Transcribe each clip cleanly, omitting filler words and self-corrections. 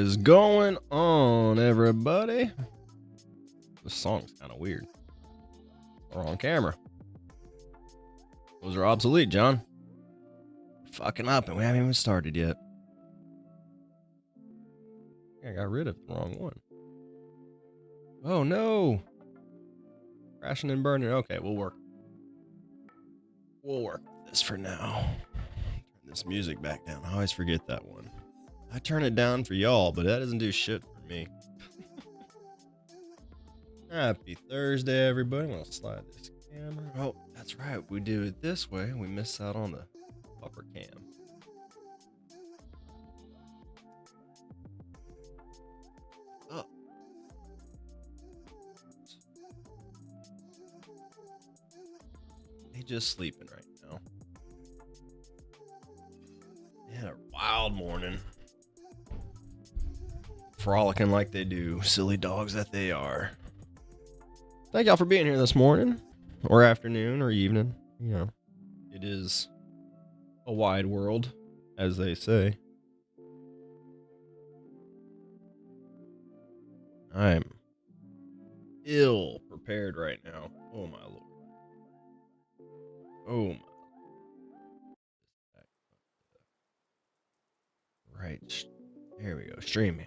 is going on, everybody? This song's kind of weird. We're on camera. Those are obsolete, John. We're fucking up and we haven't even started yet. I got rid of the wrong one. Oh no! Crashing and burning. Okay, we'll work. We'll work with this for now. Turn this music back down. I always forget that one. I turn it down for y'all, but that doesn't do shit for me. Happy Thursday, everybody. I'm gonna slide this camera. Oh, that's right. We do it this way. We miss out on the upper cam. Oh. They just sleeping right now. They had a wild morning. Frolicking like they do. Silly dogs that they are. Thank y'all for being here this morning, or afternoon, or evening. You know, it is a wide world, as they say. I'm ill prepared right now. Oh my lord. Oh my. Right. There we go. Streaming.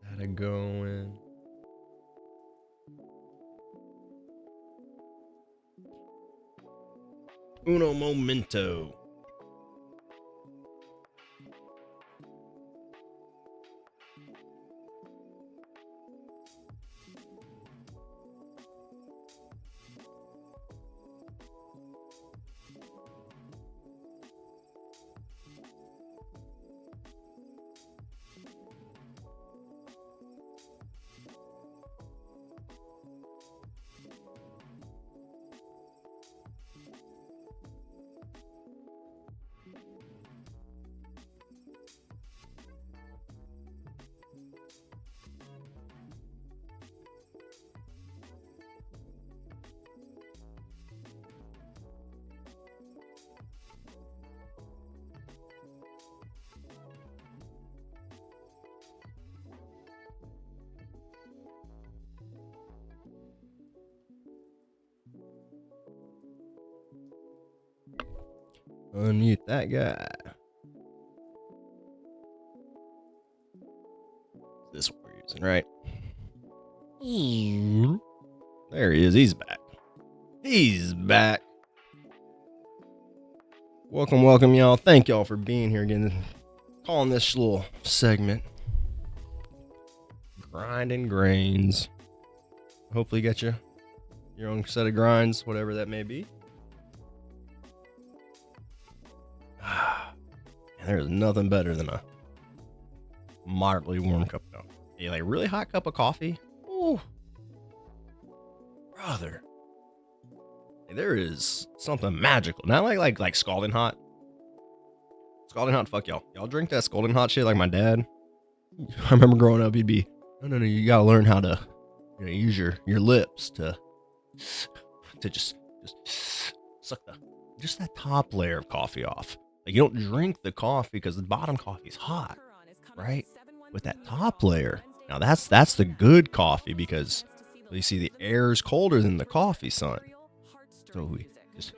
Get that going. Uno momento. Unmute that guy. This one we're using, right? There he is. He's back. He's back. Welcome, y'all. Thank y'all for being here again. Calling this little segment Grinding Grains. Hopefully you got your own set of grinds, whatever that may be. There's nothing better than a moderately warm cup of coffee. A like really hot cup of coffee. Ooh, brother, there is something magical. Not like scalding hot. Scalding hot, fuck y'all. Y'all drink that scalding hot shit like my dad. I remember growing up, he'd be, no, you gotta learn how to, use your lips to just suck just that top layer of coffee off. Like you don't drink the coffee because the bottom coffee is hot, right? With that top layer, now that's the good coffee because you see the air is colder than the coffee, son. So we just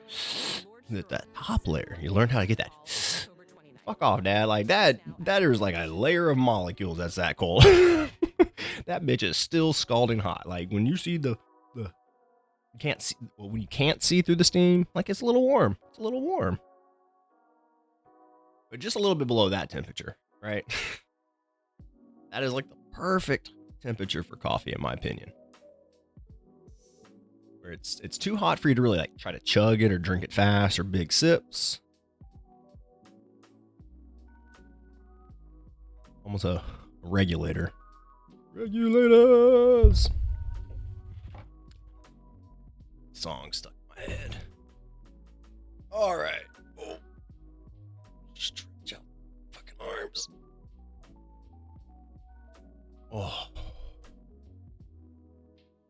get that top layer. You learn how to get that. Fuck off, Dad. Like that is like a layer of molecules that's that cold. That bitch is still scalding hot. Like when you see you can't see, well, when you can't see through the steam, like it's a little warm. It's a little warm. But just a little bit below that temperature, right? That is like the perfect temperature for coffee, in my opinion. Where it's too hot for you to really like try to chug it or drink it fast or big sips. Almost a regulator. Regulators! Song stuck in my head. All right. Oh. Stretch out fucking arms. Oh.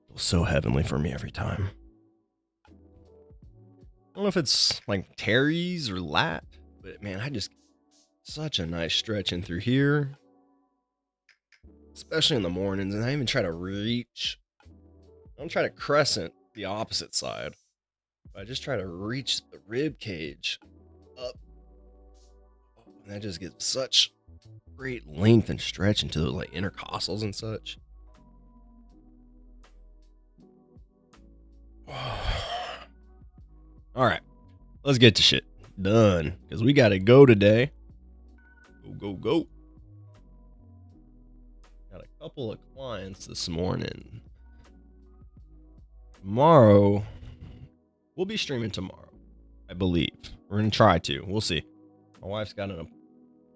Feels so heavenly for me every time. I don't know if it's like Terry's or Lat, but man, I just such a nice stretch in through here, especially in the mornings. And I even try to reach. I don't try to crescent the opposite side. I just try to reach the rib cage up. And that just gives such great length and stretch into the like intercostals and such. All right, let's get to shit done because we got to go today. Go. Got a couple of clients this morning. Tomorrow, we'll be streaming tomorrow, I believe. We're going to try to. We'll see. My wife's got an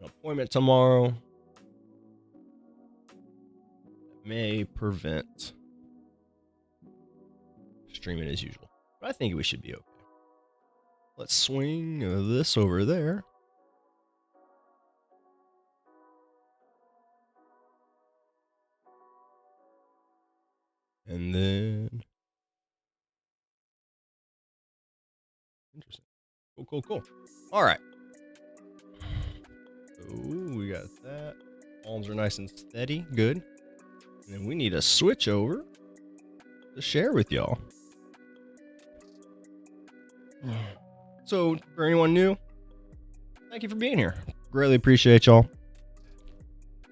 appointment tomorrow. That may prevent streaming as usual. But I think we should be okay. Let's swing this over there. And then... Interesting. Cool. All right. Oh, we got that. Palms are nice and steady. Good. And then we need a switch over to share with y'all. So, for anyone new, thank you for being here. Greatly appreciate y'all.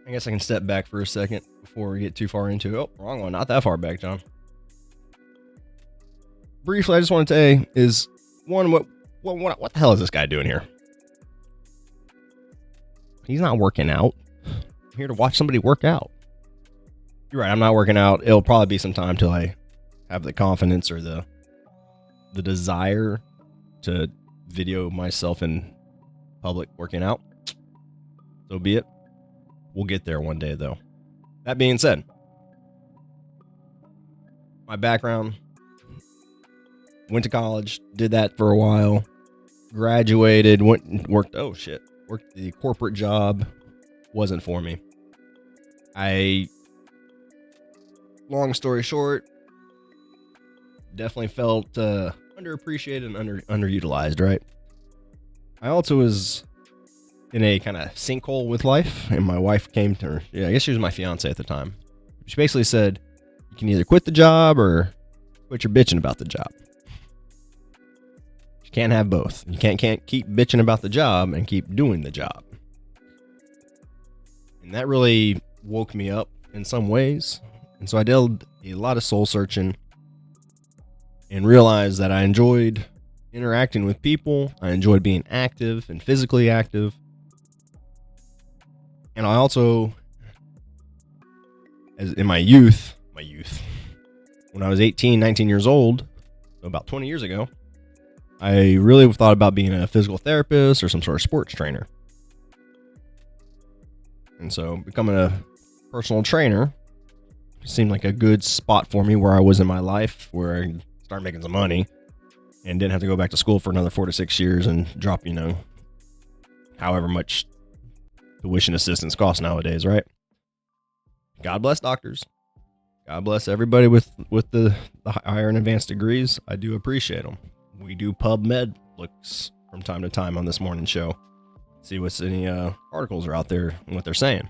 I guess I can step back for a second before we get too far into it. Oh, wrong one. Not that far back, John. Briefly, I just want to say is, one, what the hell is this guy doing here? He's not working out. I'm here to watch somebody work out. You're right, I'm not working out. It'll probably be some time till I have the confidence or the desire to video myself in public working out. So be it. We'll get there one day, though. That being said, my background, went to college, did that for a while, graduated, went and worked the corporate job, wasn't for me. Long story short, definitely felt underappreciated and underutilized, right? I also was in a kind of sinkhole with life, and my wife came to her. Yeah, I guess she was my fiance at the time. She basically said, you can either quit the job or quit your bitching about the job. You can't have both. You can't keep bitching about the job and keep doing the job. And that really woke me up in some ways. And so I did a lot of soul searching and realized that I enjoyed interacting with people. I enjoyed being active and physically active. And I also, as in my youth, when I was 18, 19 years old, so about 20 years ago, I really thought about being a physical therapist or some sort of sports trainer. And so becoming a personal trainer seemed like a good spot for me where I was in my life, where I started making some money and didn't have to go back to school for another 4 to 6 years and drop, however much tuition assistance costs nowadays, right? God bless doctors. God bless everybody with the higher and advanced degrees. I do appreciate them. We do PubMed looks from time to time on this morning show. See what's any articles are out there and what they're saying.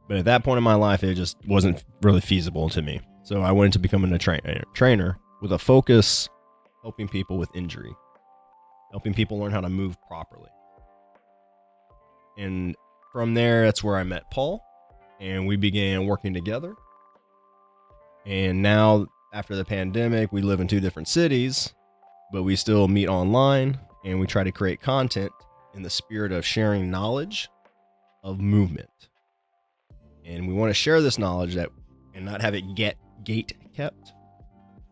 But at that point in my life, it just wasn't really feasible to me. So I went into becoming a trainer with a focus helping people with injury, helping people learn how to move properly. And from there, that's where I met Paul, and we began working together. And now, after the pandemic, we live in 2 different cities, but we still meet online, and we try to create content in the spirit of sharing knowledge of movement. And we want to share this knowledge and not have it get gate kept.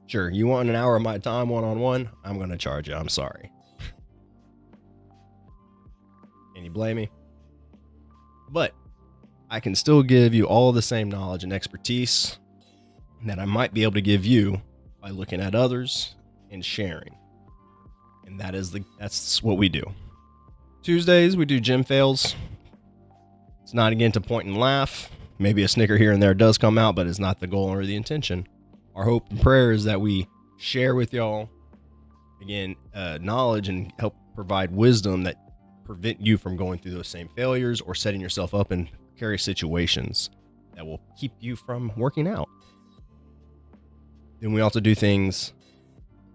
Sure, you want an hour of my time one-on-one? I'm going to charge you. I'm sorry. Can you blame me? But I can still give you all the same knowledge and expertise that I might be able to give you by looking at others and sharing. And that's what we do. Tuesdays, we do gym fails. It's not again to point and laugh. Maybe a snicker here and there does come out, but it's not the goal or the intention. Our hope and prayer is that we share with y'all, again, knowledge and help provide wisdom that prevent you from going through those same failures or setting yourself up in precarious situations that will keep you from working out. Then we also do things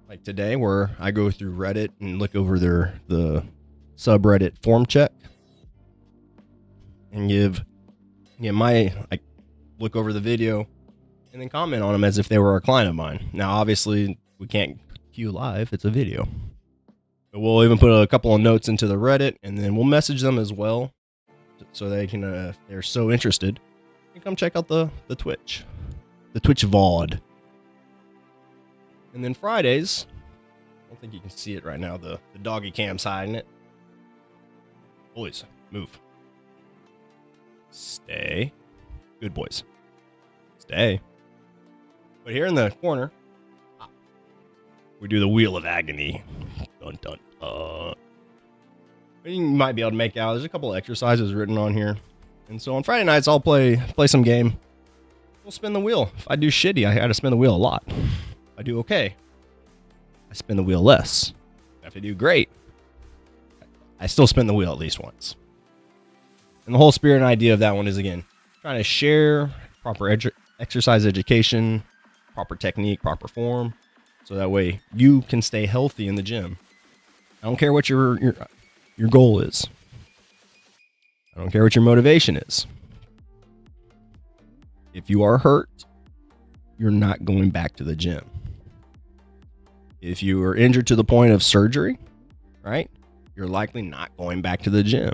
like today where I go through Reddit and look over the subreddit Fromchecks and look over the video and then comment on them as if they were a client of mine. Now, obviously, we can't cue live. It's a video. But we'll even put a couple of notes into the Reddit, and then we'll message them as well so they can, if they're so interested, you can come check out the Twitch VOD. And then Fridays, I don't think you can see it right now. The doggy cam's hiding it. Boys, move. Stay. Good boys. Stay. But here in the corner, we do the Wheel of Agony. Dun, dun, you might be able to make out. There's a couple of exercises written on here. And so on Friday nights, I'll play some game. We'll spin the wheel. If I do shitty, I got to spin the wheel a lot. If I do okay, I spin the wheel less. If I do great, I still spin the wheel at least once. And the whole spirit and idea of that one is, again, trying to share proper exercise education, proper technique, proper form, so that way you can stay healthy in the gym. I don't care what your goal is. I don't care what your motivation is. If you are hurt, you're not going back to the gym. If you are injured to the point of surgery, right, you're likely not going back to the gym.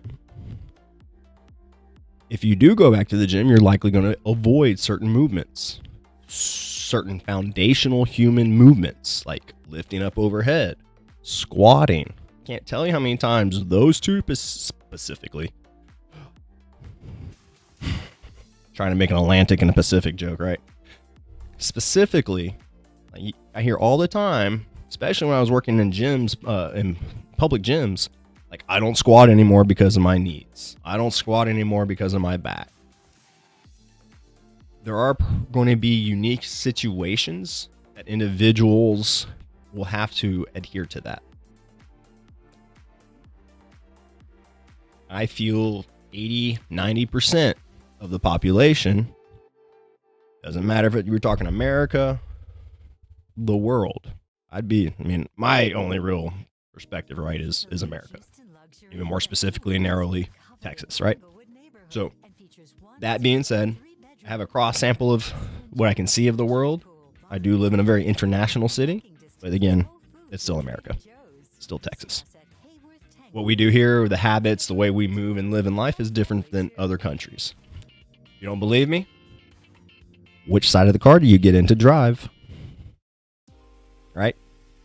If you do go back to the gym, you're likely going to avoid certain movements, certain foundational human movements like lifting up overhead, squatting. Can't tell you how many times those two specifically. Trying to make an Atlantic and a Pacific joke, right? Specifically, I hear all the time, especially when I was working in gyms, in public gyms, like, I don't squat anymore because of my knees. I don't squat anymore because of my back. There are going to be unique situations that individuals will have to adhere to that. I feel 80, 90% of the population, doesn't matter if you were talking America, the world. My only real perspective, right, is America. Even more specifically, narrowly, Texas, right? So, that being said, I have a cross sample of what I can see of the world. I do live in a very international city, but again, it's still America. It's still Texas. What we do here, the habits, the way we move and live in life is different than other countries. You don't believe me? Which side of the car do you get in to drive? Right?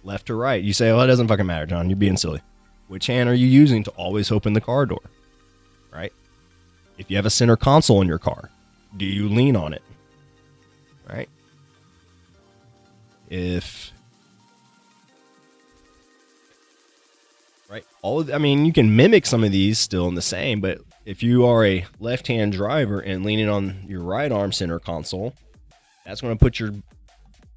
Left to right. You say, well, it doesn't fucking matter, John. You're being silly. Which hand are you using to always open the car door? Right? If you have a center console in your car, do you lean on it? Right? You can mimic some of these still in the same, but if you are a left-hand driver and leaning on your right arm center console, that's going to put your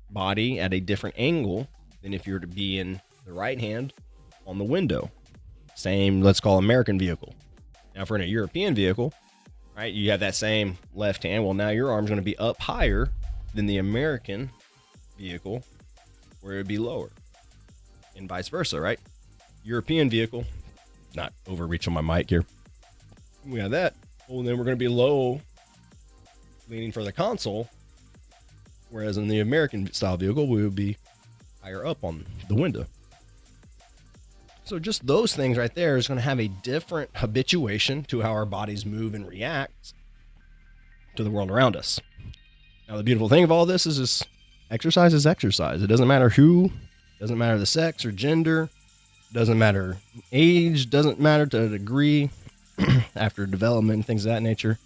body at a different angle than if you were to be in the right hand on the window. Same, let's call American vehicle. Now, if we're in a European vehicle, right, you have that same left hand. Well, now your arm's going to be up higher than the American vehicle, where it would be lower, and vice versa, right? European vehicle, not overreach on my mic here. We have that. Well, then we're going to be low, leaning for the console, whereas in the American style vehicle, we would be higher up on the window. So just those things right there is going to have a different habituation to how our bodies move and react to the world around us. Now, the beautiful thing of all this is just exercise is exercise. It doesn't matter who, doesn't matter the sex or gender, doesn't matter age, doesn't matter to a degree after development and things of that nature.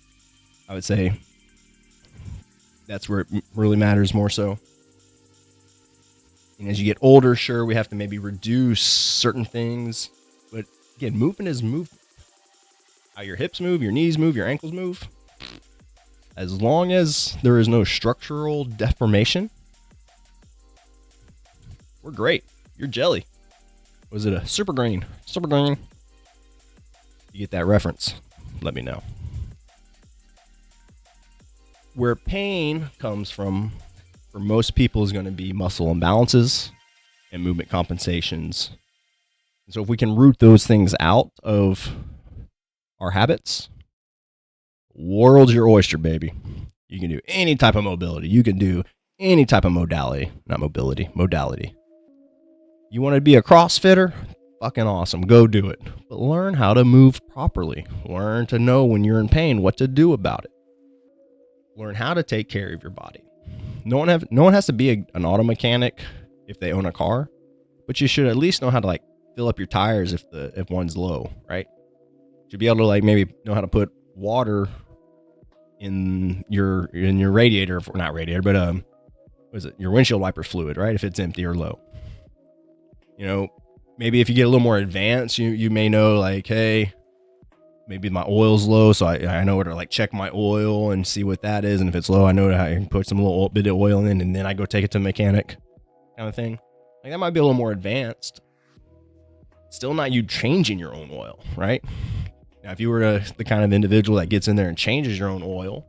I would say that's where it really matters more so. And as you get older, sure, we have to maybe reduce certain things. But again, movement is movement. How your hips move, your knees move, your ankles move. As long as there is no structural deformation, we're great. You're jelly. Was it a super green? Super green. You get that reference? Let me know. Where pain comes from, for most people, is going to be muscle imbalances and movement compensations. So if we can root those things out of our habits, world's your oyster, baby. You can do any type of mobility. You can do any type of modality. Not mobility, modality. You want to be a CrossFitter? Fucking awesome. Go do it. But learn how to move properly. Learn to know when you're in pain, what to do about it. Learn how to take care of your body. No one has to be an auto mechanic if they own a car, but you should at least know how to like fill up your tires if one's low, right? You should be able to like maybe know how to put water in your radiator, not radiator, but what is it? Your windshield wiper fluid, right? If it's empty or low. You know, maybe if you get a little more advanced, you may know like, hey, maybe my oil's low, so I know where to like check my oil and see what that is, and if it's low, I know that I can put some little bit of oil in, and then I go take it to the mechanic, kind of thing. Like that might be a little more advanced. Still not you changing your own oil, right? Now, if you were the kind of individual that gets in there and changes your own oil,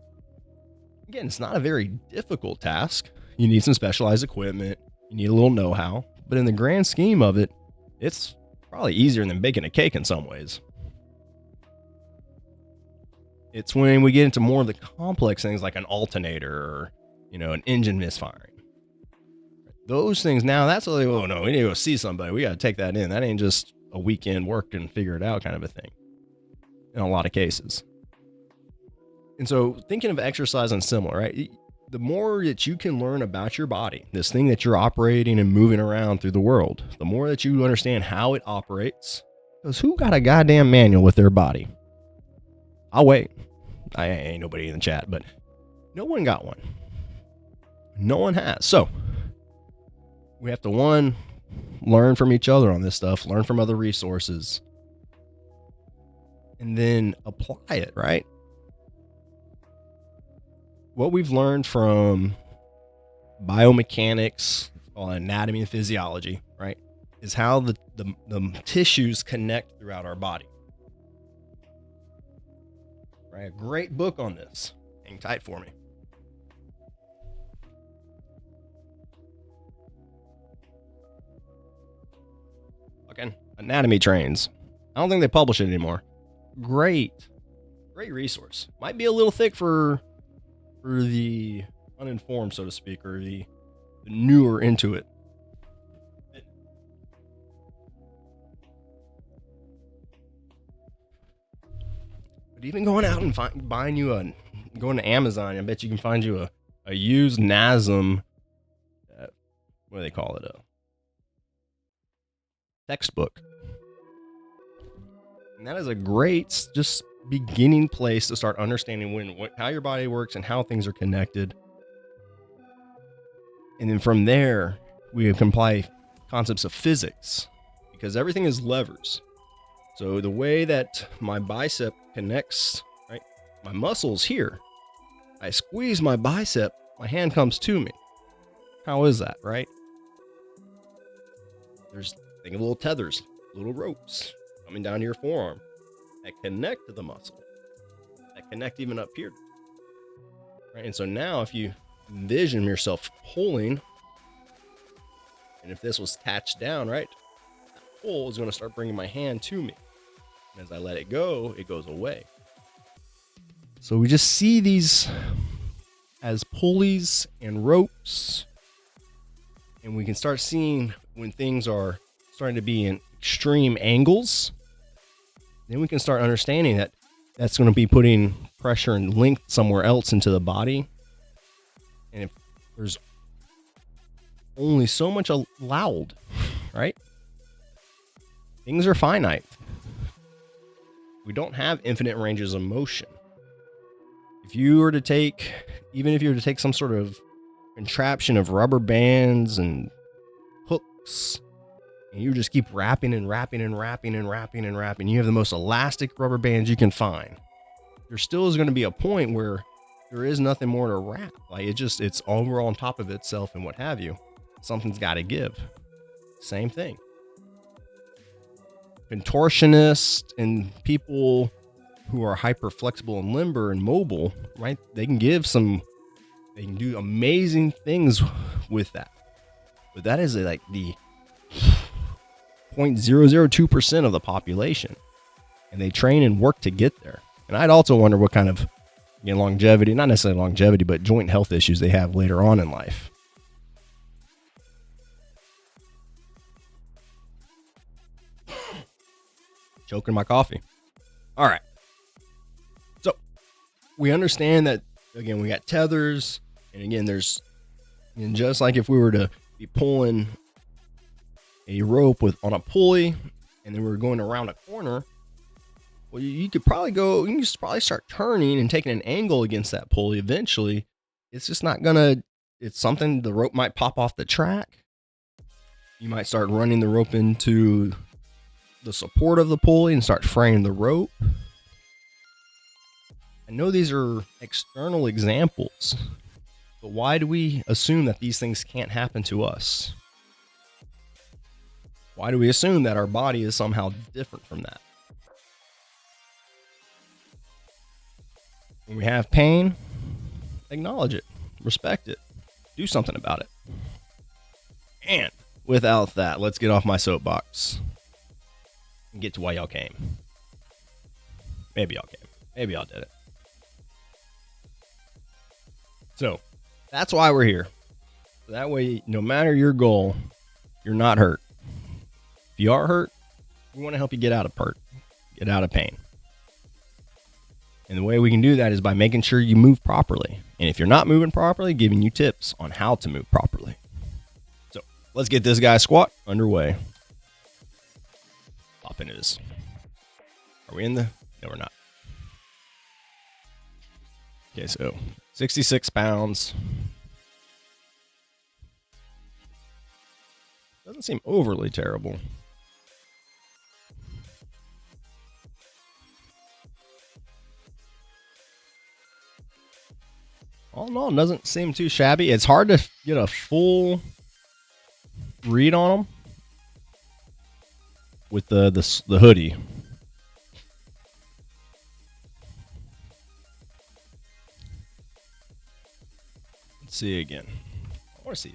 again, it's not a very difficult task. You need some specialized equipment. You need a little know-how. But in the grand scheme of it, it's probably easier than baking a cake in some ways. It's when we get into more of the complex things like an alternator or, an engine misfiring. Those things now, that's like, oh no, we need to go see somebody. We got to take that in. That ain't just a weekend work and figure it out kind of a thing in a lot of cases. And so thinking of exercise and similar, right? The more that you can learn about your body, this thing that you're operating and moving around through the world, the more that you understand how it operates, because who got a goddamn manual with their body? I'll wait. I ain't nobody in the chat, but no one got one. No one has. So we have to, one, learn from each other on this stuff, learn from other resources, and then apply it, right? What we've learned from biomechanics, anatomy and physiology, right, is how the tissues connect throughout our body. Right, a great book on this. Hang tight for me. Fucking Anatomy Trains. I don't think they publish it anymore. Great resource. Might be a little thick for the uninformed, so to speak, or the newer into it. But even going out and going to Amazon, I bet you can find you a used NASM, what do they call it? A textbook. And that is a great just beginning place to start understanding how your body works and how things are connected. And then from there, we can apply concepts of physics, because everything is levers. So the way that my bicep connects, right, my muscles here, I squeeze my bicep, my hand comes to me. How is that, right? Think of little tethers, little ropes coming down to your forearm that connect to the muscle, that connect even up here. Right? And so now if you envision yourself pulling, and if this was attached down, right, that pull is going to start bringing my hand to me. And as I let it go, it goes away. So we just see these as pulleys and ropes, and we can start seeing when things are starting to be in extreme angles. Then we can start understanding that that's going to be putting pressure and length somewhere else into the body. And if there's only so much allowed, right? Things are finite. We don't have infinite ranges of motion. If you were to take some sort of contraption of rubber bands and hooks, and you just keep wrapping and wrapping and wrapping and wrapping and wrapping, you have the most elastic rubber bands you can find. There still is going to be a point where there is nothing more to wrap. Like it's over on top of itself and what have you. Something's got to give. Same thing. contortionists and people who are hyper flexible and limber and mobile, right? They can do amazing things with that. But that is like the 0.002% of the population. And they train and work to get there. And I'd also wonder what kind of, again, longevity, not necessarily longevity, but joint health issues they have later on in life. Choking my coffee. All right. So we understand that, again, we got tethers. And again, and just like if we were to be pulling a rope on a pulley and then we were going around a corner, well, you could probably start turning and taking an angle against that pulley eventually. It's just not it's something, the rope might pop off the track. You might start running the rope into the support of the pulley and start fraying the rope. I know these are external examples, but why do we assume that these things can't happen to us? Why do we assume that our body is somehow different from that? When we have pain, acknowledge it, respect it, do something about it. And without that, let's get off my soapbox and get to why y'all came. Maybe y'all came. Maybe y'all did it. So that's why we're here. So that way, no matter your goal, you're not hurt. If you are hurt, we want to help you get out of pain. And the way we can do that is by making sure you move properly. And if you're not moving properly, giving you tips on how to move properly. So let's get this guy's squat underway. Pop into this. Are we in the? No, we're not. Okay, so 66 pounds. Doesn't seem overly terrible. All in all, it doesn't seem too shabby. It's hard to get a full read on them with the hoodie. Let's see again. I want to see.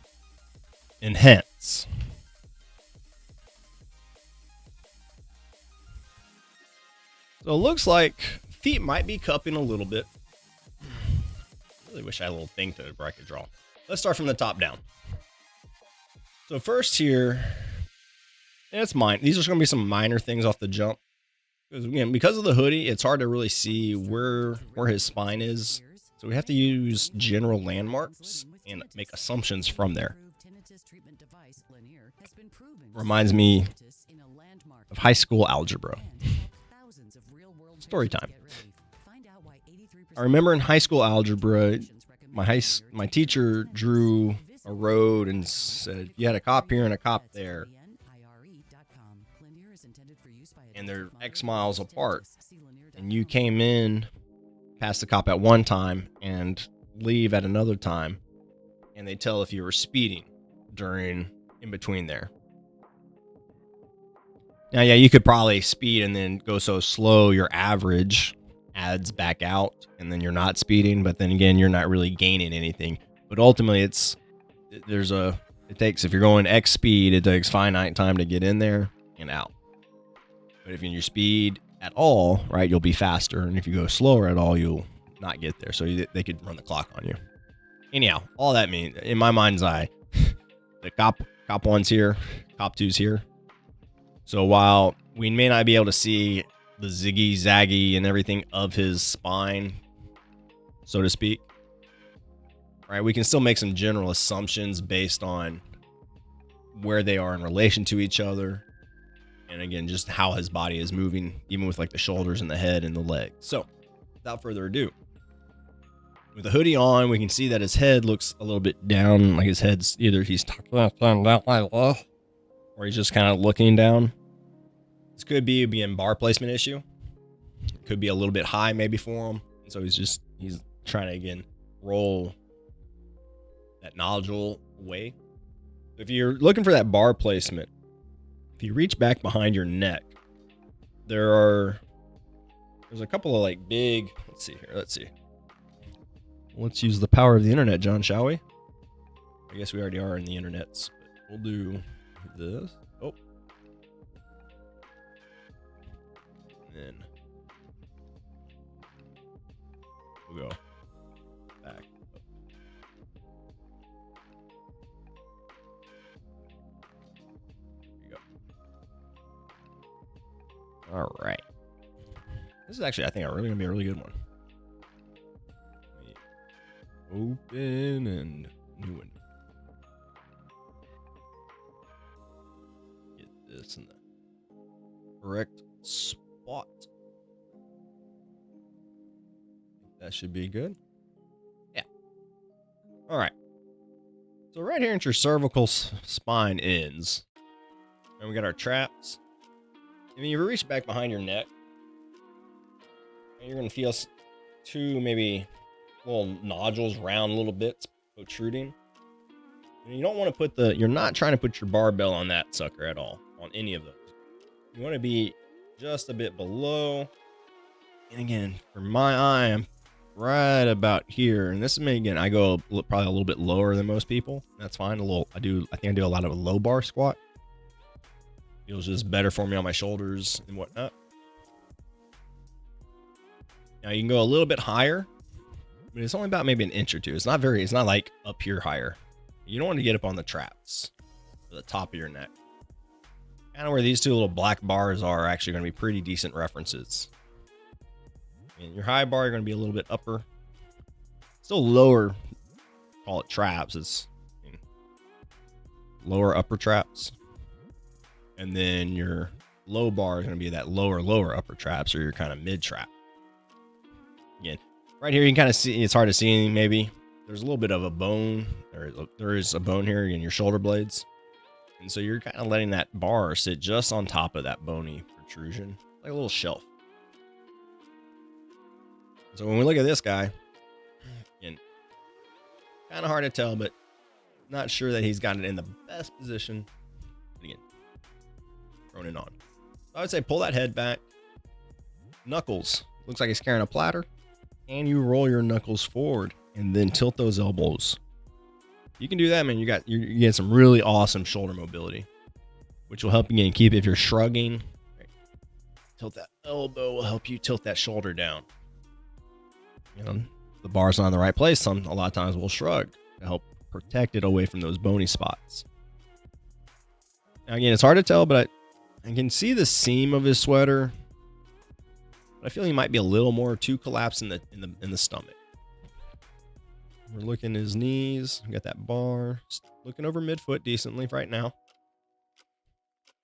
Enhance. So it looks like feet might be cupping a little bit. Really wish I had a little thing where I could draw. Let's start from the top down. So first here, and it's mine. These are going to be some minor things off the jump. Because again, because of the hoodie, it's hard to really see where his spine is. So we have to use general landmarks and make assumptions from there. Reminds me of high school algebra. Story time. I remember in high school algebra, my teacher drew a road and said, you had a cop here and a cop there. And they're X miles apart. And you came in past the cop at one time and leave at another time. And they tell if you were speeding in between there. Now, yeah, you could probably speed and then go so slow your average adds back out and then you're not speeding, but then again you're not really gaining anything. But ultimately if you're going X speed, it takes finite time to get in there and out. But if you speed at all, right, you'll be faster, and if you go slower at all, you'll not get there. So they could run the clock on you. Anyhow, all that means in my mind's eye, the cop one's here, cop two's here. So while we may not be able to see the ziggy zaggy and everything of his spine, so to speak, right, we can still make some general assumptions based on where they are in relation to each other, and again, just how his body is moving, even with like the shoulders and the head and the legs. So without further ado, with the hoodie on, we can see that his head looks a little bit down, like his head's either he's tucking down or he's just kind of looking down. This could be a bar placement issue. Could be a little bit high maybe for him. So he's trying to, again, roll that nodule away. If you're looking for that bar placement, if you reach back behind your neck, there's a couple of like big, let's see here. Let's use the power of the internet, John, shall we? I guess we already are in the internets, but we'll do this. Oh. And then we'll go back. There you go. All right. This is actually, I think, really gonna be a really good one. Open and new window. Get this in the correct spot. That should be good. Yeah. All right. So right here at your cervical spine ends, and we got our traps. And you reach back behind your neck, and you're gonna feel two maybe little nodules, round little bits protruding. And you don't want to you're not trying to put your barbell on that sucker at all, on any of those. You want to be just a bit below. And again, for my eye, I'm right about here. And this is me again. I go probably a little bit lower than most people. That's fine. I think I do a lot of a low bar squat. Feels just better for me on my shoulders and whatnot. Now you can go a little bit higher, but it's only about maybe an inch or two. It's not like up here higher. You don't want to get up on the traps, or the top of your neck. Kind of where these two little black bars are actually going to be pretty decent references. And your high bar, you're going to be a little bit upper. Still lower, call it traps. It's lower upper traps. And then your low bar is going to be that lower upper traps, or your kind of mid trap. Again, right here you can kind of see, it's hard to see maybe. There's a little bit of a bone, there is a bone here in your shoulder blades. And so you're kind of letting that bar sit just on top of that bony protrusion, like a little shelf. So when we look at this guy, again, kind of hard to tell, but not sure that he's got it in the best position. But again, throwing it on. So I would say pull that head back. Knuckles, looks like he's carrying a platter. And you roll your knuckles forward and then tilt those elbows. You can do that, man. You get some really awesome shoulder mobility, which will help you keep if you're shrugging. Right. Tilt that elbow will help you tilt that shoulder down. You know, the bar's not in the right place. A lot of times we'll shrug to help protect it away from those bony spots. Now again, it's hard to tell, but I can see the seam of his sweater. But I feel he might be a little more too collapsed in the stomach. We're looking at his knees. We got that bar. Just looking over midfoot decently right now.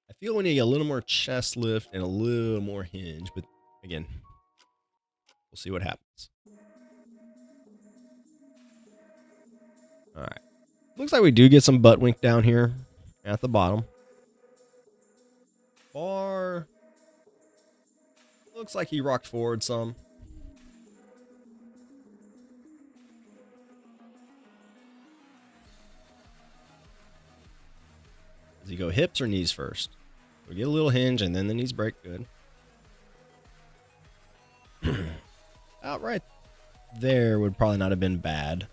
I feel we need a little more chest lift and a little more hinge. But again, we'll see what happens. All right. Looks like we do get some butt wink down here at the bottom. Bar. Looks like he rocked forward some. Does he go hips or knees first? We get a little hinge and then the knees break. Good. Out right there would probably not have been bad.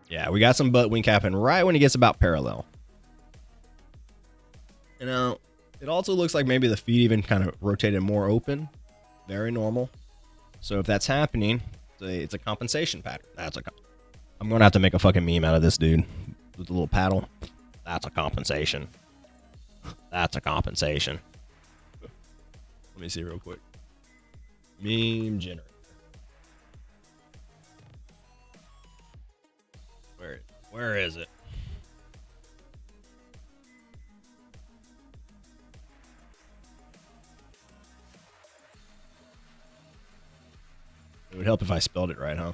Yeah, we got some butt wink happening right when he gets about parallel. You know, it also looks like maybe the feet even kind of rotated more open. Very normal. So if that's happening, it's a compensation pattern. I'm going to have to make a fucking meme out of this dude with the little paddle. That's a compensation. That's a compensation. Let me see real quick. Meme generator. Where is it? It would help if I spelled it right, huh?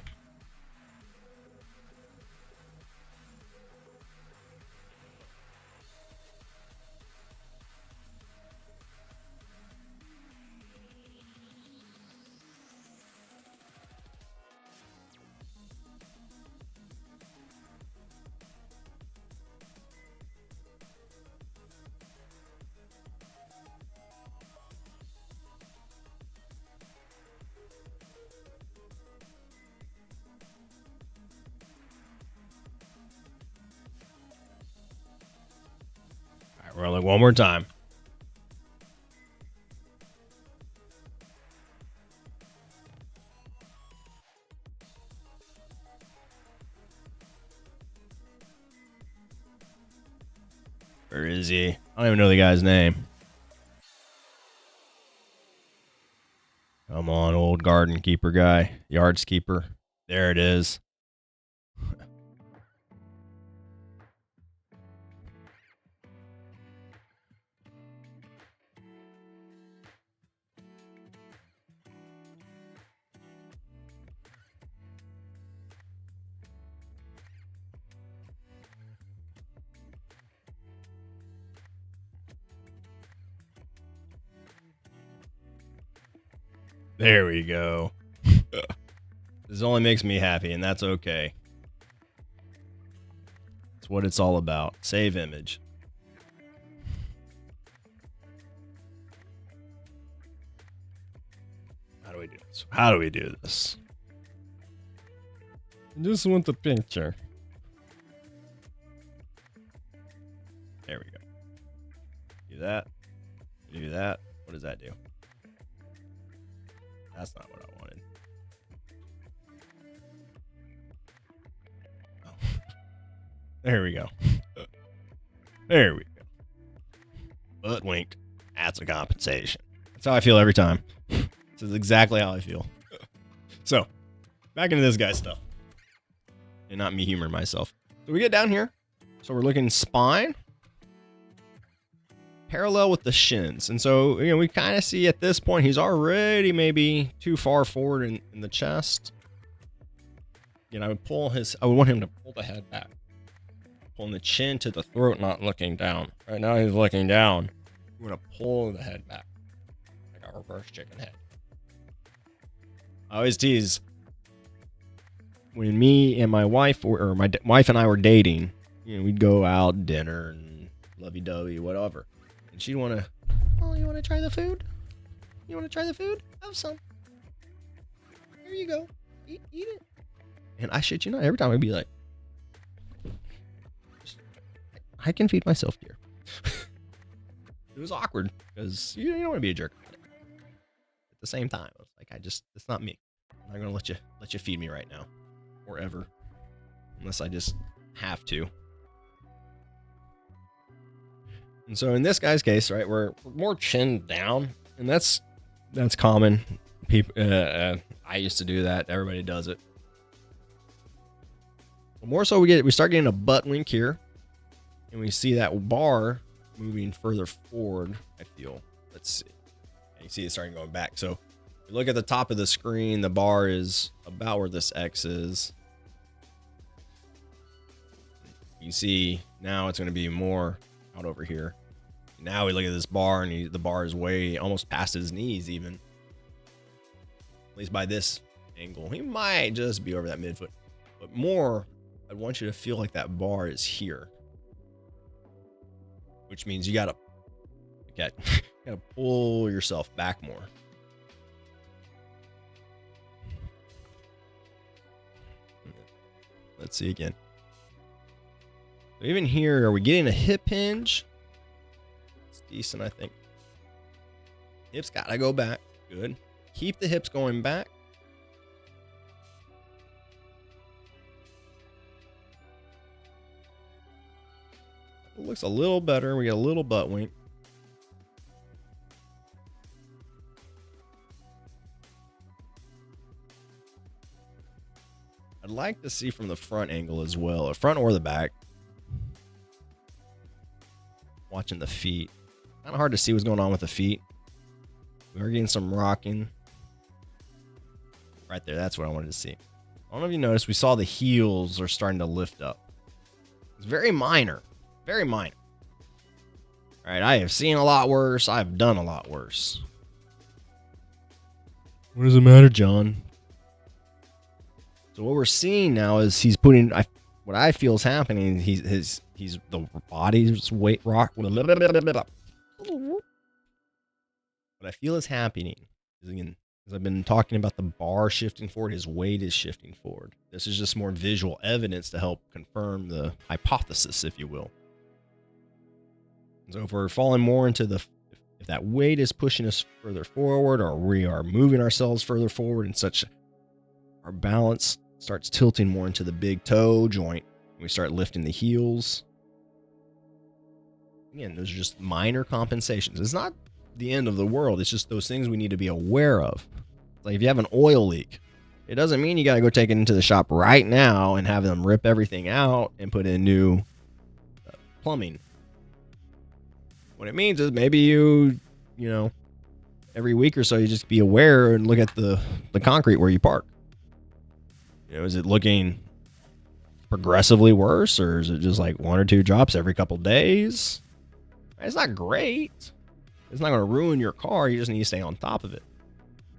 We're gonna look one more time. Where is he? I don't even know the guy's name. Come on, old garden keeper guy. Yards keeper. There it is. There we go. This only makes me happy, and that's okay. That's what it's all about. Save image. How do we do this? How do we do this? I just want the picture. There we go. Do that. Do that. What does that do? That's not what I wanted. Oh. There we go. There we go. Butt wink. That's a compensation. That's how I feel every time. This is exactly how I feel. So, back into this guy's stuff. And not me humoring myself. So we get down here. So we're looking spine. Parallel with the shins. And so, you know, we kind of see at this point, he's already maybe too far forward in the chest. You know, I would want him to pull the head back. Pulling the chin to the throat, not looking down. Right now he's looking down. I'm going to pull the head back. Like a reverse chicken head. I always tease when me and my wife, or my wife and I were dating, you know, we'd go out dinner and lovey-dovey, whatever. And she'd want to, oh, you want to try the food? You want to try the food? Have some. Here you go. Eat it. And I shit you not, every time I'd be like, I can feed myself, dear. It was awkward because you don't want to be a jerk about it. At the same time, I was like, it's not me. I'm not going to let you feed me right now or ever, unless I just have to. And so in this guy's case, right, we're more chin down, and that's common. People, I used to do that. Everybody does it. But more so, we start getting a butt wink here, and we see that bar moving further forward. I feel. Let's see. You see it starting going back. So if you look at the top of the screen, the bar is about where this X is. You see now it's going to be more out over here. Now we look at this bar, and the bar is way almost past his knees, even. At least by this angle. He might just be over that midfoot. But more, I want you to feel like that bar is here. Which means you gotta pull yourself back more. Let's see again. So even here, are we getting a hip hinge? It's decent, I think. Hips gotta go back. Good. Keep the hips going back. It looks a little better. We get a little butt wink. I'd like to see from the front angle as well, or front or the back. Watching the feet. Kind of hard to see what's going on with the feet. We're getting some rocking. Right there, that's what I wanted to see. I don't know if you noticed, we saw the heels are starting to lift up. It's very minor. Very minor. All right, I have seen a lot worse. I've done a lot worse. What does it matter, John? So what we're seeing now is he's putting, what I feel is happening, he's the body's weight rock. What I feel is happening is, again, as I've been talking about the bar shifting forward, his weight is shifting forward. This is just more visual evidence to help confirm the hypothesis, if you will. So if we're falling more into if that weight is pushing us further forward, or we are moving ourselves further forward and such, our balance starts tilting more into the big toe joint. We start lifting the heels. Again, those are just minor compensations. It's not the end of the world. It's just those things we need to be aware of. Like if you have an oil leak, it doesn't mean you got to go take it into the shop right now and have them rip everything out and put in new plumbing. What it means is maybe you know, every week or so, you just be aware and look at the concrete where you park. You know, is it looking progressively worse, or is it just like 1 or 2 drops every couple days? It's not great. It's not going to ruin your car. You just need to stay on top of it.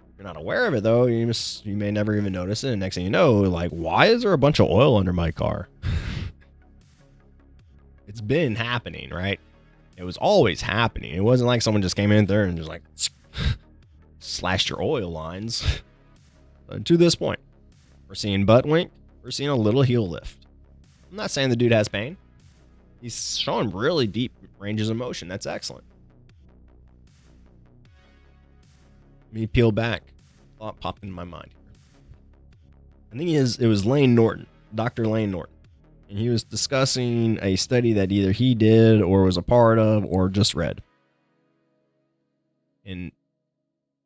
If you're not aware of it, though, you may never even notice it. And next thing you know, like, why is there a bunch of oil under my car? It's been happening, right? It was always happening. It wasn't like someone just came in there and just like slashed your oil lines. To this point, we're seeing butt wink. We're seeing a little heel lift. I'm not saying the dude has pain. He's showing really deep ranges of motion. That's excellent. Let me peel back. Thought popped into my mind. I think it was Lane Norton, Dr. Lane Norton. And he was discussing a study that either he did or was a part of or just read. And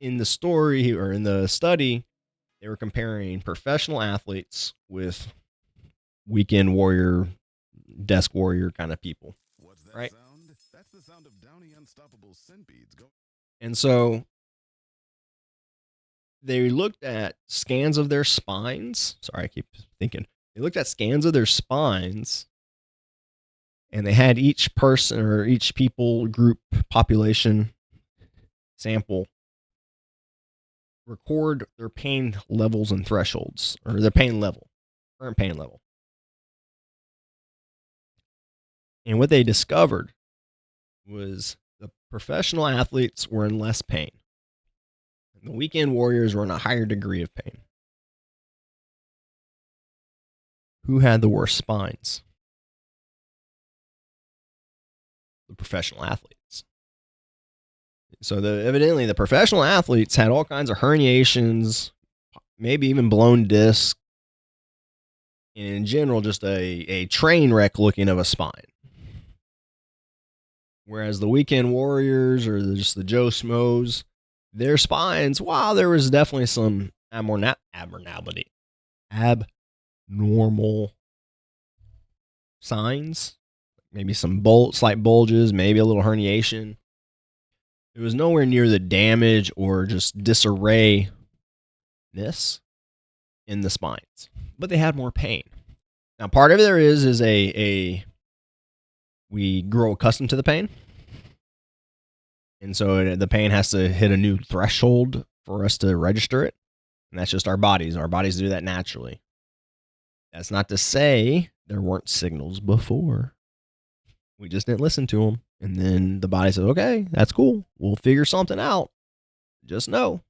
in the story or in the study, they were comparing professional athletes with weekend warrior, desk warrior kind of people. What's that right? sound? That's the sound of Downy Unstoppable Centipedes. And so they looked at scans of their spines. Sorry, I keep thinking. They looked at scans of their spines, and they had each person or each people group population sample record their pain levels and thresholds, or their pain level, current pain level. And what they discovered was the professional athletes were in less pain. And the weekend warriors were in a higher degree of pain. Who had the worst spines? The professional athletes. So evidently the professional athletes had all kinds of herniations, maybe even blown discs, and in general just a train wreck looking of a spine. Whereas the weekend warriors or just the Joe Schmoes, their spines, while there was definitely some abnormal signs, maybe some slight bulges, maybe a little herniation, it was nowhere near the damage or just disarray-ness in the spines. But they had more pain. Now, part of there is we grow accustomed to the pain. And so the pain has to hit a new threshold for us to register it. And that's just our bodies. Our bodies do that naturally. That's not to say there weren't signals before. We just didn't listen to them. And then the body says, okay, that's cool. We'll figure something out. Just know,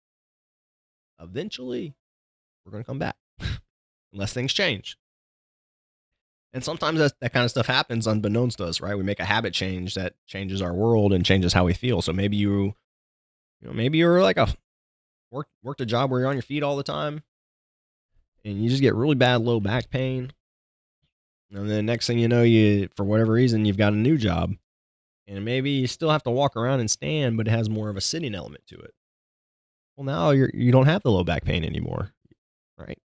eventually, we're going to come back. Unless things change. And sometimes that kind of stuff happens unbeknownst to us, right? We make a habit change that changes our world and changes how we feel. So maybe maybe you're like worked a job where you're on your feet all the time, and you just get really bad low back pain. And then next thing you know, for whatever reason, you've got a new job, and maybe you still have to walk around and stand, but it has more of a sitting element to it. Well, now you don't have the low back pain anymore, right?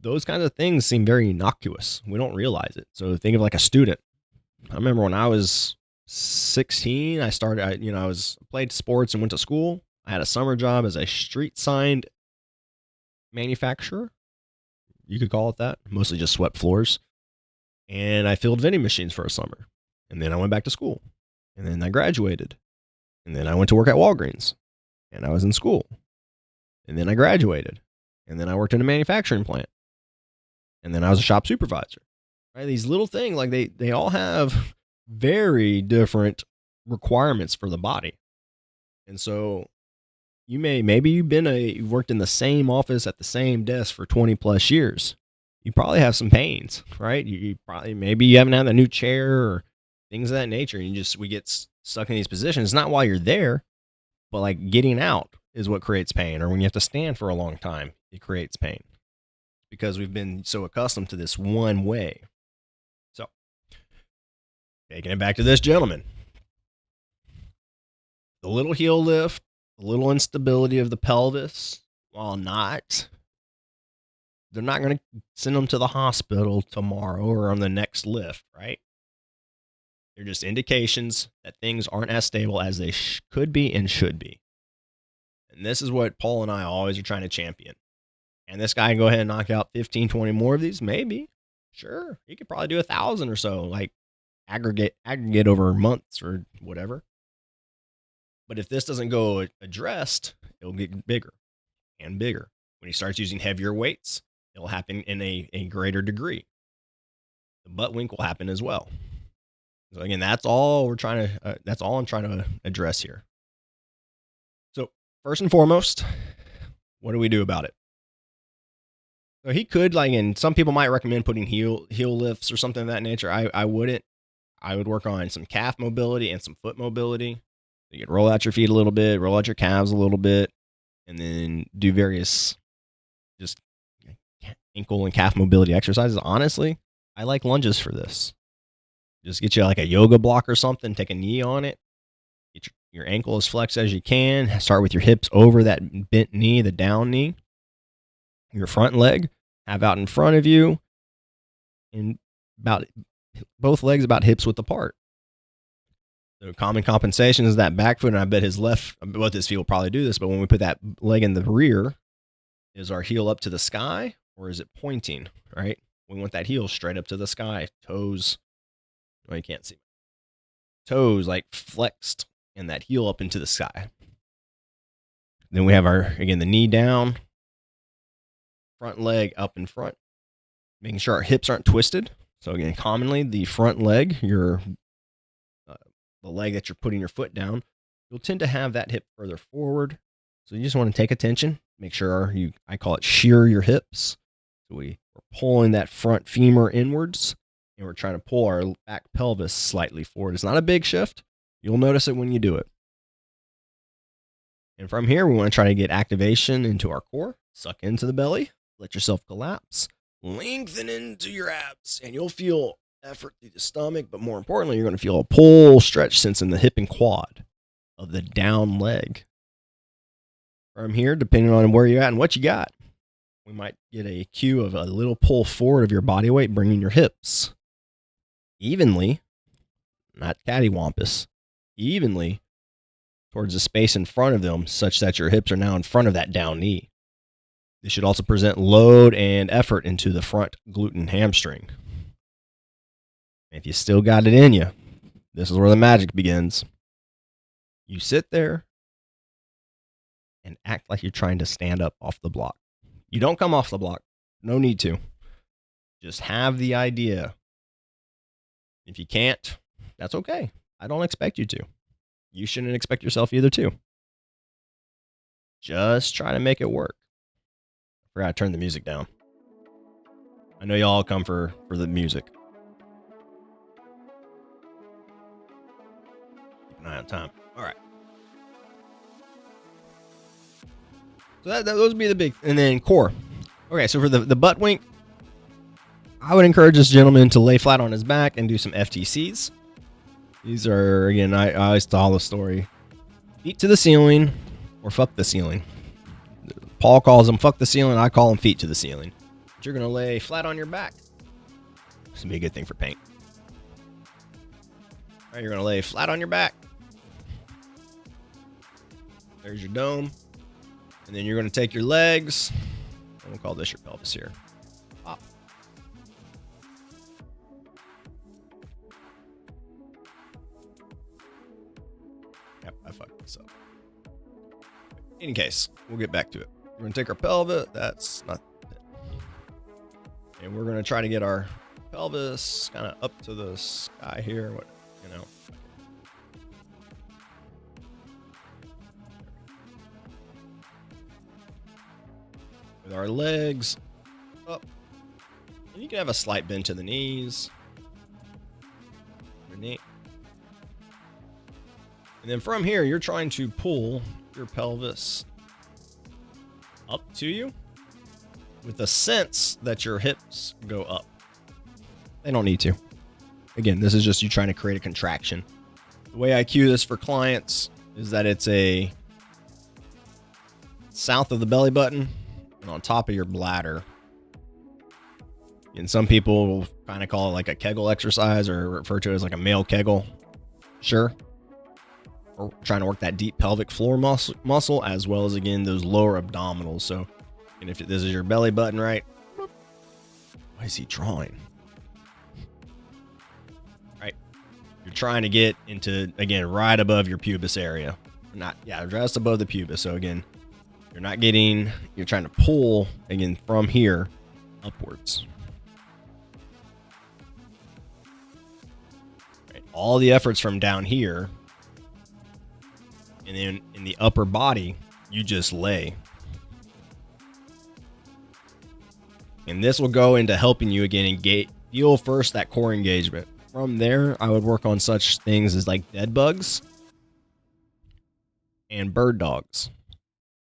Those kinds of things seem very innocuous. We don't realize it. So think of like a student. I remember when I was 16, I played sports and went to school. I had a summer job as a street sign manufacturer. You could call it that. Mostly just swept floors. And I filled vending machines for a summer. And then I went back to school. And then I graduated. And then I went to work at Walgreens. And I was in school. And then I graduated. And then I worked in a manufacturing plant. And then I was a shop supervisor. Right? These little things, like they all have very different requirements for the body. And so you've worked in the same office at the same desk for 20 plus years. You probably have some pains, right? Maybe you haven't had a new chair, or things of that nature. And we get stuck in these positions. Not while you're there, but like getting out is what creates pain. Or when you have to stand for a long time, it creates pain because we've been so accustomed to this one way. So, taking it back to this gentleman, the little heel lift, the little instability of the pelvis, while they're not going to send them to the hospital tomorrow or on the next lift, right? They're just indications that things aren't as stable as they could be and should be. And this is what Paul and I always are trying to champion. And this guy can go ahead and knock out 15, 20 more of these? Maybe. Sure. He could probably do 1,000 or so, like aggregate over months or whatever. But if this doesn't go addressed, it'll get bigger and bigger. When he starts using heavier weights, it'll happen in a greater degree. The butt wink will happen as well. So again, that's all I'm trying to address here. So first and foremost, what do we do about it? So he could, like, and some people might recommend putting heel lifts or something of that nature. I wouldn't. I would work on some calf mobility and some foot mobility. So you could roll out your feet a little bit, roll out your calves a little bit, and then do various just ankle and calf mobility exercises. Honestly, I like lunges for this. Just get you like a yoga block or something, take a knee on it, get your ankle as flexed as you can. Start with your hips over that bent knee, the down knee. Your front leg, have out in front of you, and about both legs about hips width apart. So common compensation is that back foot, and I bet both his feet will probably do this, but when we put that leg in the rear, is our heel up to the sky, or is it pointing, right? We want that heel straight up to the sky, toes, well, you can't see. Toes like flexed, and that heel up into the sky. Then we have the knee down, front leg up in front, making sure our hips aren't twisted. So again, commonly the front leg, the leg that you're putting your foot down, you'll tend to have that hip further forward. So you just want to take attention, make sure I call it shear your hips. So we're pulling that front femur inwards, and we're trying to pull our back pelvis slightly forward. It's not a big shift. You'll notice it when you do it. And from here, we want to try to get activation into our core, suck into the belly, let yourself collapse, lengthen into your abs, and you'll feel effort through the stomach, but more importantly, you're going to feel a pull stretch sense in the hip and quad of the down leg. From here, depending on where you're at and what you got, we might get a cue of a little pull forward of your body weight, bringing your hips evenly, not cattywampus, evenly towards the space in front of them, such that your hips are now in front of that down knee. This should also present load and effort into the front glute and hamstring. If you still got it in you, this is where the magic begins. You sit there and act like you're trying to stand up off the block. You don't come off the block. No need to. Just have the idea. If you can't, that's okay. I don't expect you to. You shouldn't expect yourself either to. Just try to make it work. I forgot to turn the music down. I know y'all come for the music. Keep an eye on time. All right. So those would be the big, and then core. Okay, so for the butt wink, I would encourage this gentleman to lay flat on his back and do some FTCs. These are, again, I always tell the story. Feet to the ceiling or fuck the ceiling. Paul calls them fuck the ceiling. I call them feet to the ceiling. But you're going to lay flat on your back. This would be a good thing for paint. All right, you're going to lay flat on your back. There's your dome. And then you're going to take your legs. We'll call this your pelvis here. Pop. Yep, I fucked this up. In any case, we'll get back to it. We're going to take our pelvis. That's not it. And we're going to try to get our pelvis kind of up to the sky here. What, you know. With our legs up. And you can have a slight bend to the knees. Your knee. And then from here, you're trying to pull your pelvis up to you with the sense that your hips go up. They don't need to. Again, this is just you trying to create a contraction. The way I cue this for clients is that it's a south of the belly button and on top of your bladder. And some people will kind of call it like a Kegel exercise or refer to it as like a male Kegel. Sure. We're trying to work that deep pelvic floor muscle as well as, again, those lower abdominals. So, and if this is your belly button, right? Why is he drawing? Right. You're trying to get into, again, right above your pubis area. Just above the pubis. So, again, you're trying to pull, again, from here upwards. Right. All the efforts from down here. And then in the upper body, you just lay. And this will go into helping you again feel first that core engagement. From there, I would work on such things as like dead bugs and bird dogs.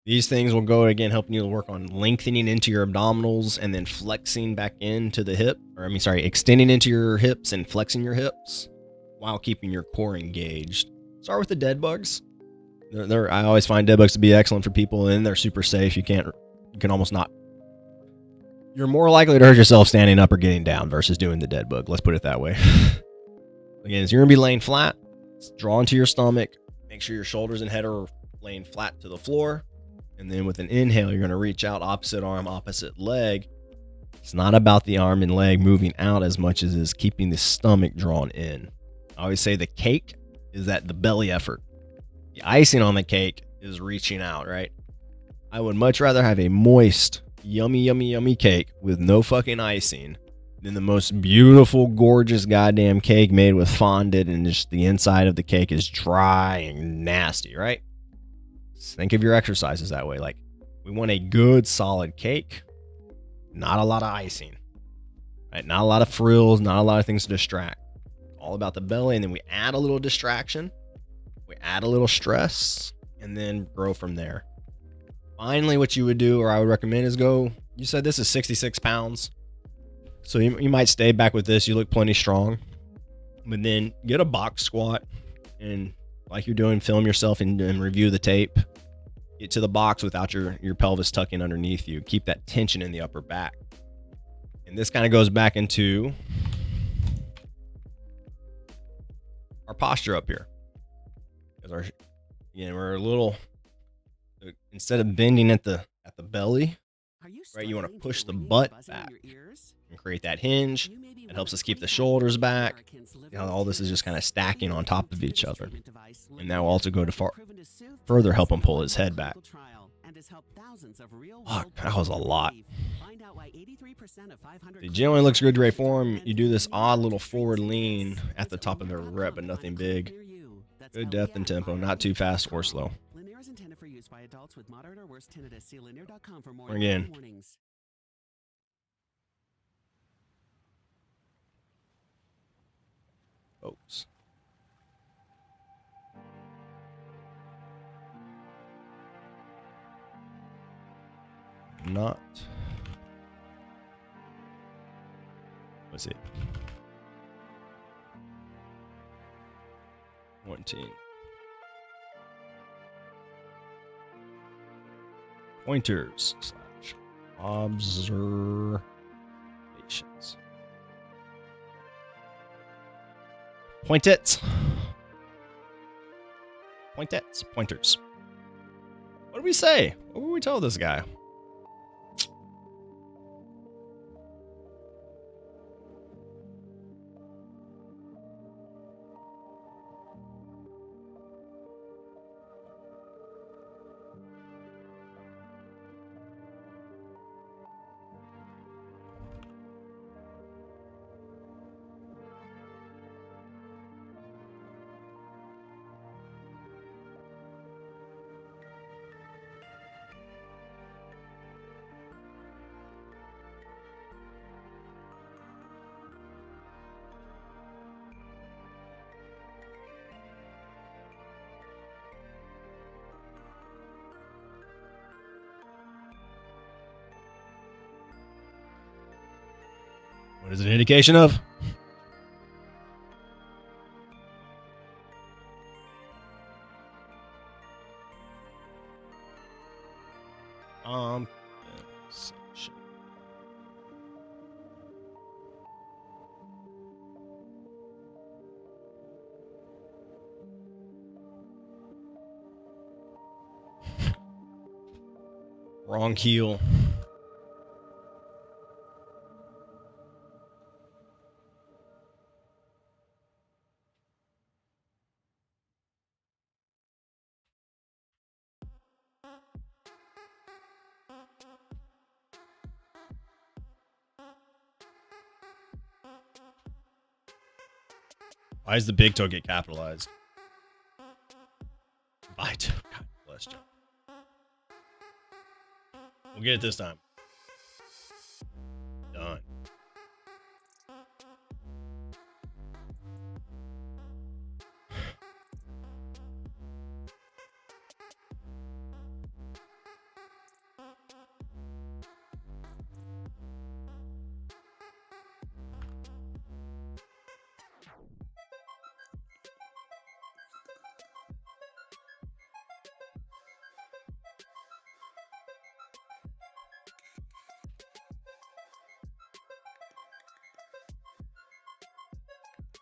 These things will go again, helping you to work on lengthening into your abdominals and then flexing back into the hip, extending into your hips and flexing your hips while keeping your core engaged. Start with the dead bugs. I always find dead bugs to be excellent for people, and they're super safe. You can almost not. You're more likely to hurt yourself standing up or getting down versus doing the dead bug. Let's put it that way. Again, so you're gonna be laying flat. Draw into your stomach. Make sure your shoulders and head are laying flat to the floor. And then with an inhale, you're gonna reach out, opposite arm, opposite leg. It's not about the arm and leg moving out as much as it is keeping the stomach drawn in. I always say the cake is the belly effort. The icing on the cake is reaching out, right? I would much rather have a moist, yummy, yummy, yummy cake with no fucking icing than the most beautiful, gorgeous goddamn cake made with fondant and just the inside of the cake is dry and nasty, right? Just think of your exercises that way. Like, we want a good, solid cake, not a lot of icing, right? Not a lot of frills, not a lot of things to distract. All about the belly, and then we add a little distraction. We add a little stress and then grow from there. Finally, what you would do, or I would recommend, is you said this is 66 pounds. So you might stay back with this. You look plenty strong. But then get a box squat and, like you're doing, film yourself and review the tape. Get to the box without your pelvis tucking underneath you. Keep that tension in the upper back. And this kind of goes back into our posture up here. We're a little, instead of bending at the belly, right? You want to push the butt back and create that hinge. It helps us keep the shoulders back. All this is just kind of stacking on top of each other. And that will also go to further help him pull his head back. Fuck, that was a lot. It generally looks good to great form. You do this odd little forward lean at the top of every rep, but nothing big. Good depth and tempo, not too fast or slow. Again. Folks. Let's see. 14. Pointers / observations. Pointers. Pointers. What did we say? What did we tell this guy? What is it an indication of? Compensation. Wrong heel. Why does the big toe get capitalized? Bye, toe. God bless you. We'll get it this time. Done.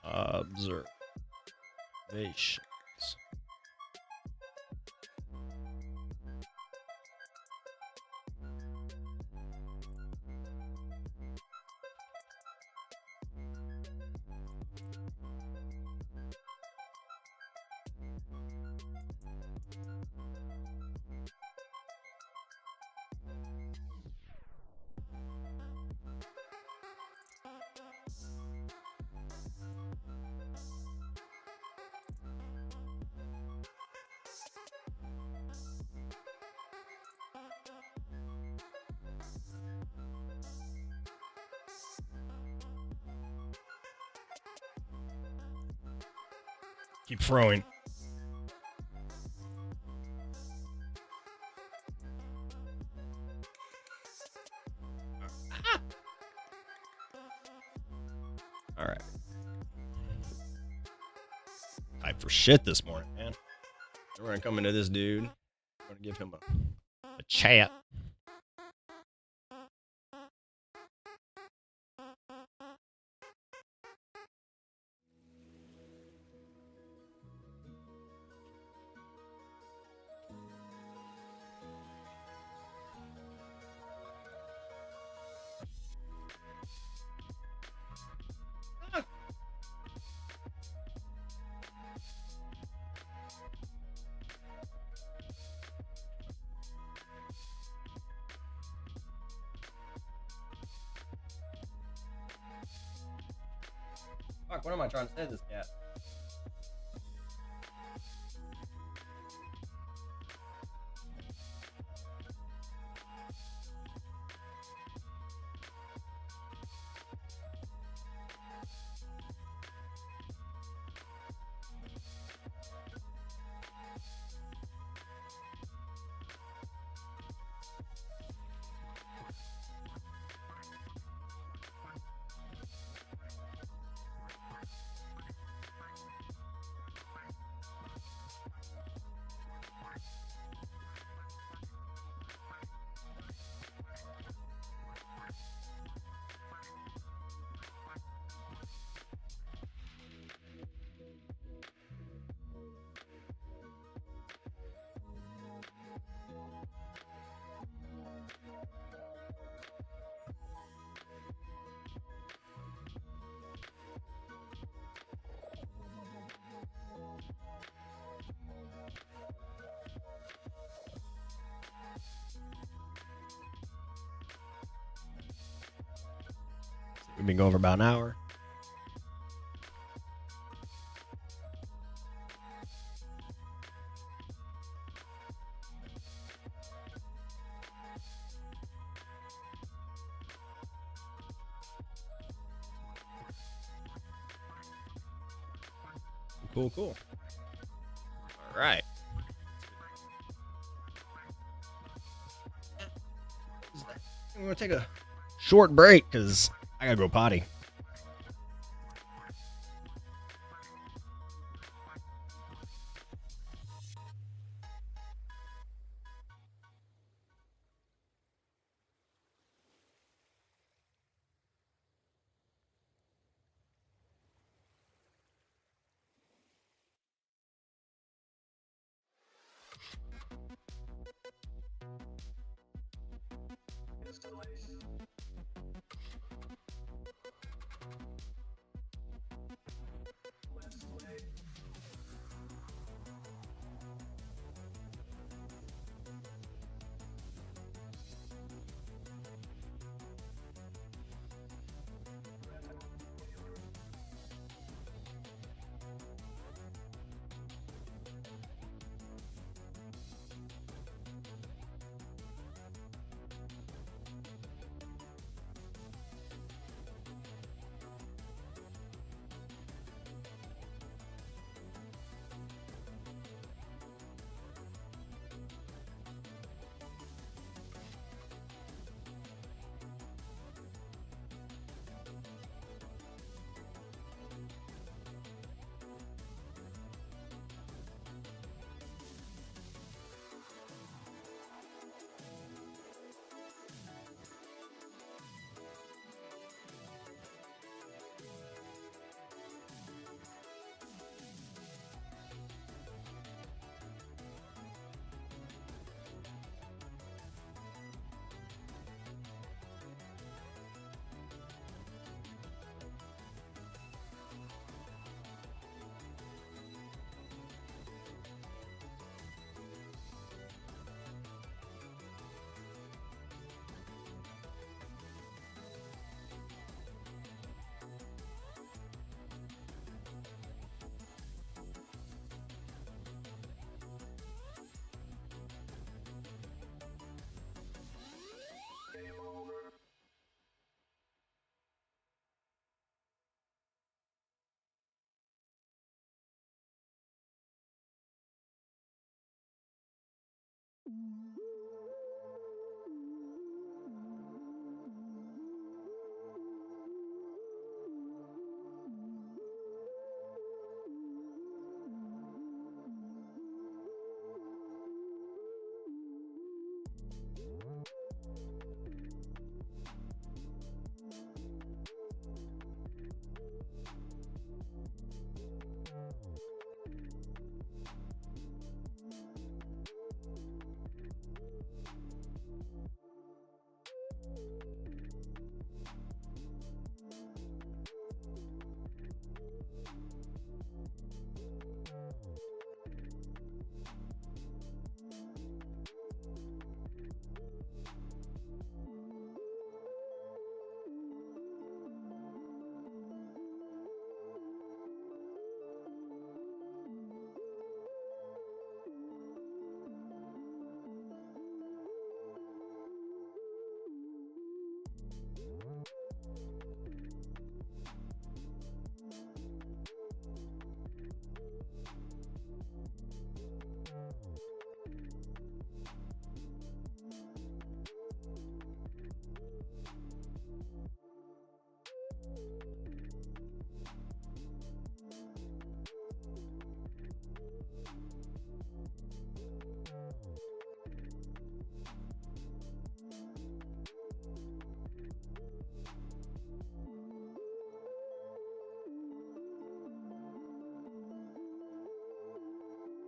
Observations. Keep throwing. All right. Hype for shit this morning, man. We're gonna come into this dude. We're gonna give him a chat. Fuck, what am I trying to say to this cat? We've been going for about an hour. Cool, cool. All right. I'm going to take a short break because I got to go potty.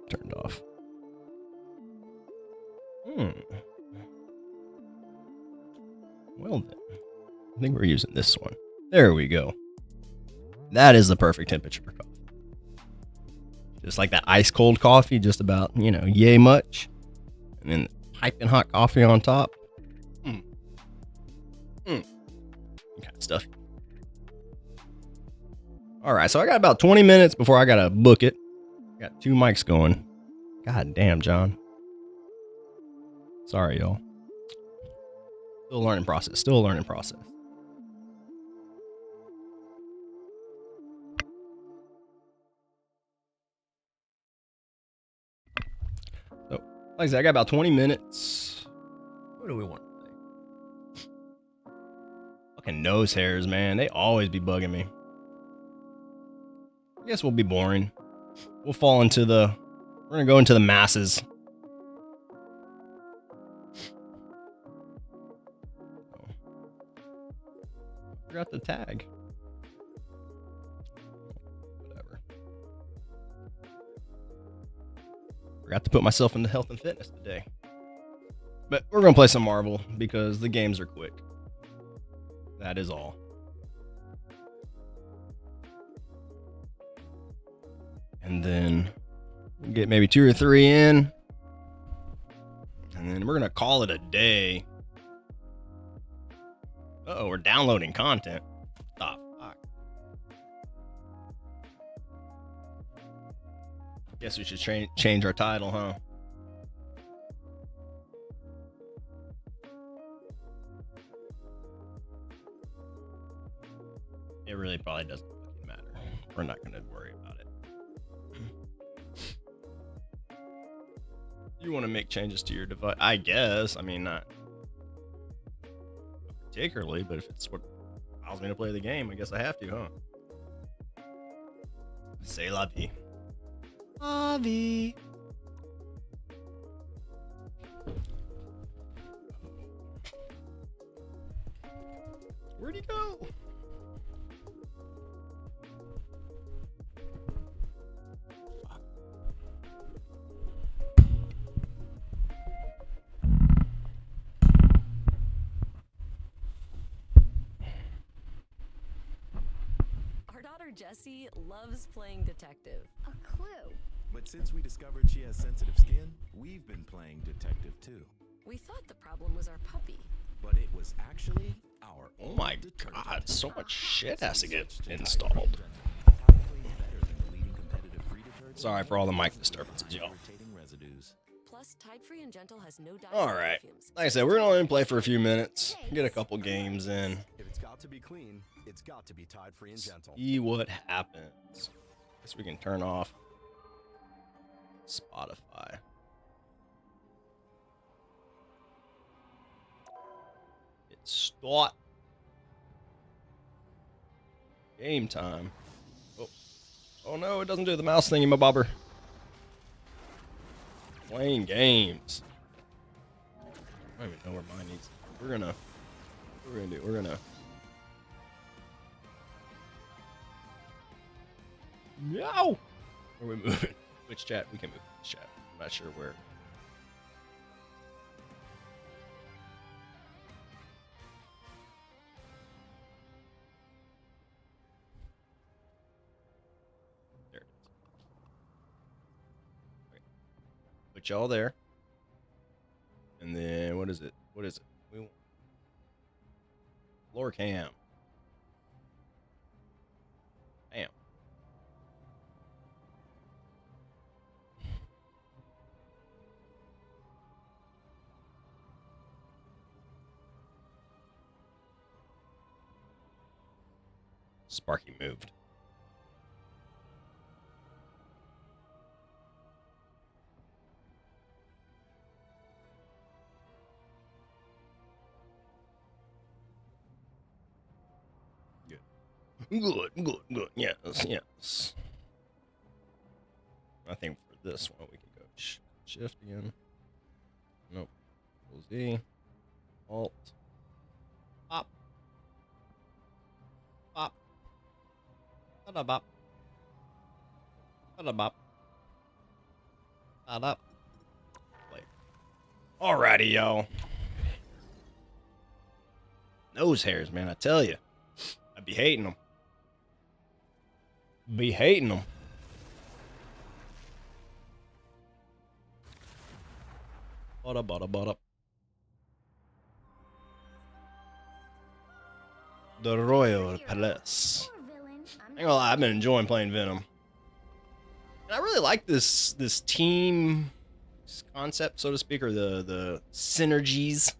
Turned off. Well then, I think we're using this one. There we go. That is the perfect temperature for coffee. Just like that ice cold coffee, just about, yay much. And then piping hot coffee on top. Kind of stuff. All right, so I got about 20 minutes before I got to book it. Got 2 mics going. God damn, John. Sorry, y'all. Still a learning process. So, like I said, I got about 20 minutes. What do we want today? Fucking nose hairs, man. They always be bugging me. I guess we'll be boring. We'll fall into we're going to go into the masses. Forgot the tag. Whatever. Forgot to put myself into health and fitness today. But we're gonna play some Marvel because the games are quick. That is all. And then get maybe 2 or 3 in. And then we're gonna call it a day. Uh-oh, we're downloading content. The fuck? Guess we should change our title, huh? It really probably doesn't fucking matter. We're not gonna worry about it. You want to make changes to your device? I guess. I mean, not particularly, but if it's what allows me to play the game, I guess I have to, huh? C'est la vie. La vie. Where'd he go? Jessie loves playing detective. A clue. But since we discovered she has sensitive skin, we've been playing detective too. We thought the problem was our puppy. But it was actually our Oh my god, so much shit has to get installed. Sorry for all the mic disturbances, y'all. Plus, Tide Free and Gentle has no Alright. Like I said, we're gonna only play for a few minutes. Get a couple games in. If it's got to be clean, it's got to be Tide Free and Gentle. See what happens. Guess we can turn off Spotify. It's start. Game time. Oh no, it doesn't do the mouse thingy, my bobber. Playing games. I don't even know where mine is. We're gonna No! Where are we moving? Which chat? We can move this chat. I'm not sure where. There it is. Okay. Put y'all there. And then, what is it? What is it? We want floor cam. Damn. Sparky moved. Good. Yes. I think for this one we can go shift again. Nope. Z. Alt. Pop. Pop. Bop. Bop. Bop. Play. Alrighty, y'all. Nose hairs, man, I tell you. I be hating them. Be hating them. Bada. The Royal Palace. I ain't gonna lie, I've been enjoying playing Venom. And I really like this team concept, so to speak, or the synergies.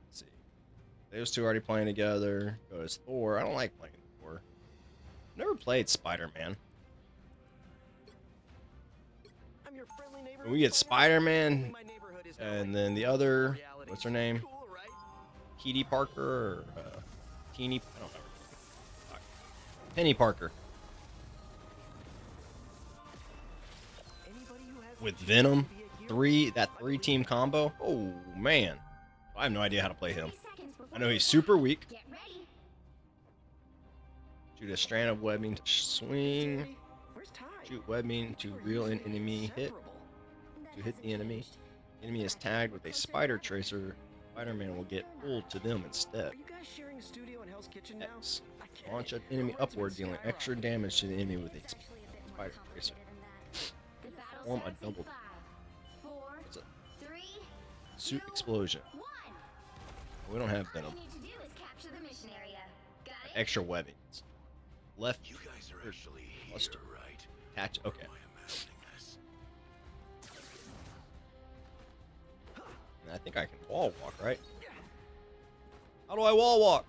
Let's see. Those two already playing together. Go as Thor. I don't like playing Thor. Never played Spider-Man. We get Spider-Man, and then the other, what's her name? Petey Parker, or Teeny, I don't know. Penny Parker. With Venom, that three-team combo. Oh, man. I have no idea how to play him. I know he's super weak. Shoot a strand of webbing to swing. Shoot webbing to reel an enemy hit. To hit the enemy. Enemy is tagged with a spider tracer. Spider-Man will get pulled to them instead. Are you guys sharing a studio in Hell's Kitchen now? X. I get Launch it. an enemy The hordes upward, would dealing skyrocket. extra damage to the enemy with a Actually a bit more spider tracer. complicated than that. The battle Form a starts in double 5, 4, It's a 3, suit 2, explosion. 1. We don't have All venom. you need to do is capture the mission area. Got it? Extra weapons. Left. You guys are third, actually plus here, two. right? Attach. Or Okay. am I imagining this? I think I can wall walk, right? How do I wall walk?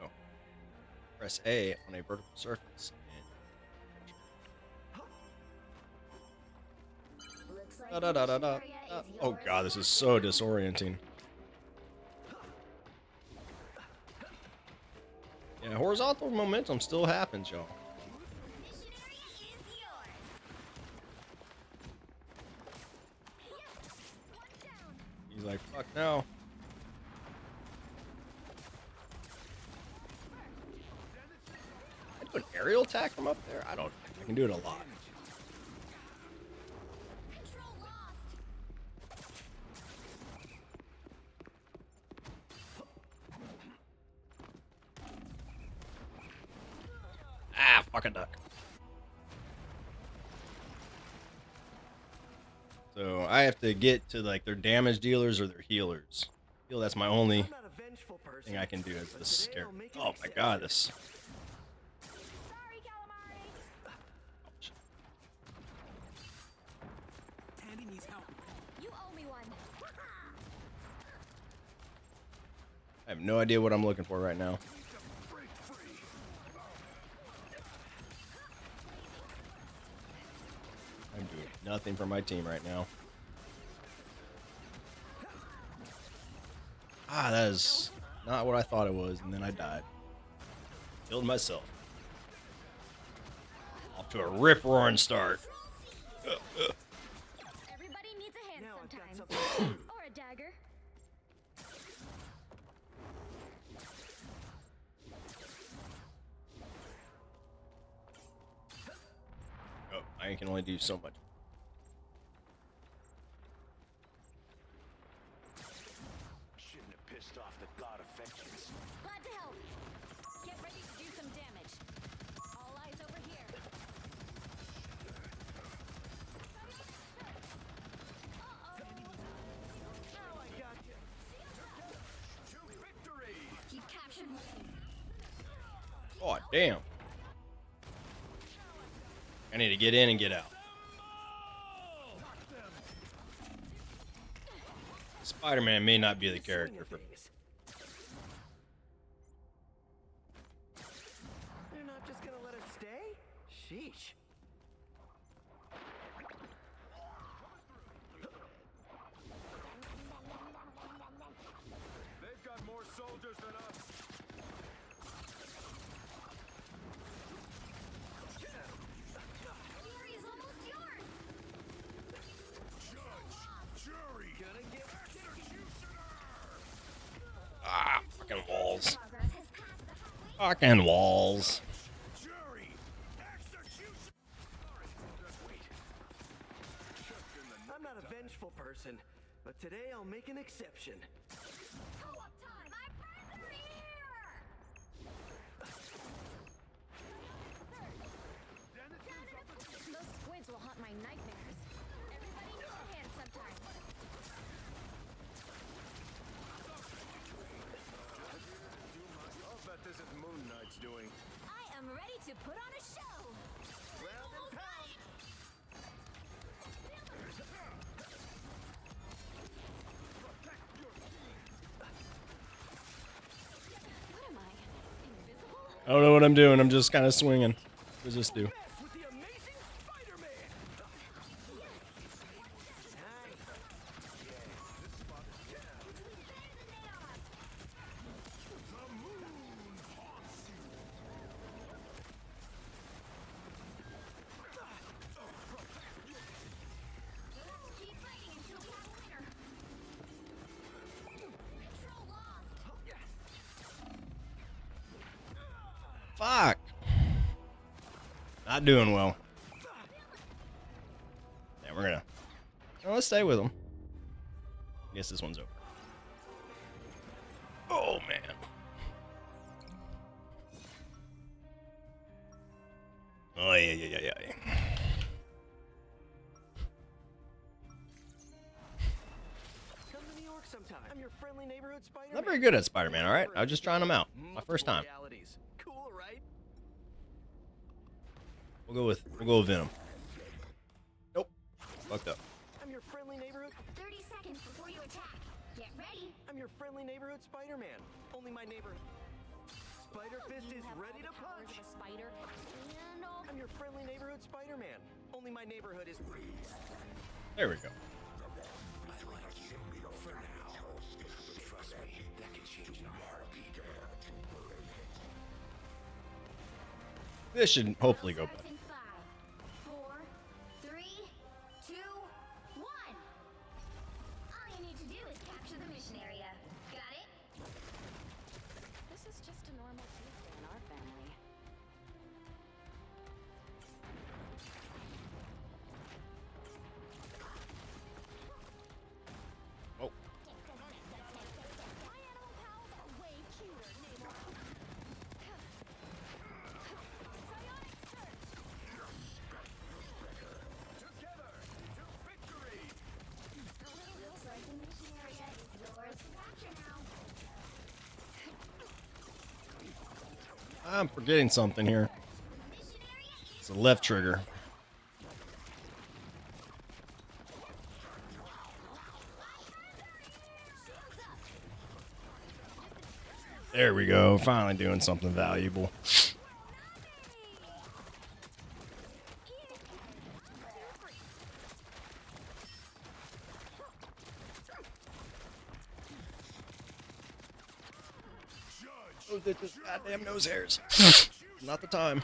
Oh. Press A on a vertical surface. Looks like Da, da, da, da, da. the mission area is Oh yours god, this now. is so disorienting. Yeah, horizontal momentum still happens, y'all. Mission area is yours. One down. He's like, fuck no. I do an aerial attack from up there? I don't. I can do it a lot. Control lost. Ah, fucking duck. So I have to get to like their damage dealers or their healers. I feel that's my only I'm not a vengeful person, thing I can do as but this today scare. I'll make an Oh my exception. god, this. Sorry, calamari. Ouch. Tandy needs help. You owe me one. I have no idea what I'm looking for right now. I'm doing nothing for my team right now. Ah, that is not what I thought it was, and then I died. Killed myself. Off to a rip-roaring start. Everybody needs a hand Now I've got sometimes. something to do. Or a dagger. Oh, I can only do so much. Shouldn't have pissed off the god of vengeance. Glad to help. Get ready to do some damage. All eyes over here. Now I got you. Victory! Keep captured. Oh, damn. I need to get in and get out. Spider-Man may not be the character for me. They're not just gonna let us stay? Sheesh. They've got more soldiers than us. The area's almost yours. Jury! Gonna get Ah, fucking walls. Progress has passed the halfway. Fucking walls. Jury! Execution! Just wait. I'm not a vengeful person, but today I'll make an exception. Co-op time. My friends are here. Those squids will haunt my nightmares. Everybody needs a hand sometime. I'll bet this is Moon Knight's doing. I am ready to put on a show. Round and pound. What am I? Invisible? I don't know what I'm doing. I'm just kind of swinging. What does this do? Mess with the amazing Spider-Man. Keep fighting until we have a winner. Control lost. Fuck. Not doing well. Yeah, we're gonna. Oh, let's stay with him. I guess this one's over. Oh man. Oh yeah. Come to New York sometime. I'm your friendly neighborhood Spider-Man. Not very good at Spider-Man. All right, I was just trying him out. My first time. Realities. Cool, right? We'll go with Venom. Nope. Fucked up. I'm your friendly neighborhood. 30 seconds before you attack. Get ready. I'm your friendly neighborhood Spider-Man. Only my neighbor. Spider Fist You is have ready to all the powers punch. of a spider and all I'm your friendly neighborhood Spider-Man. Only my neighborhood is. There we go. This should hopefully go better. In 5, 4, 3, 2, 1. All you need to do is capture the mission area. Got it? This is just a normal Tuesday in our family. Oh, My animal pals are way cuter, neighbor. Psionic Surge. Together to victory. Looks like the mission area is yours to capture now. I'm forgetting something here. Mission area is It's the left trigger. There we go. Finally doing something valuable. Oh, just goddamn nose hairs. Not the time.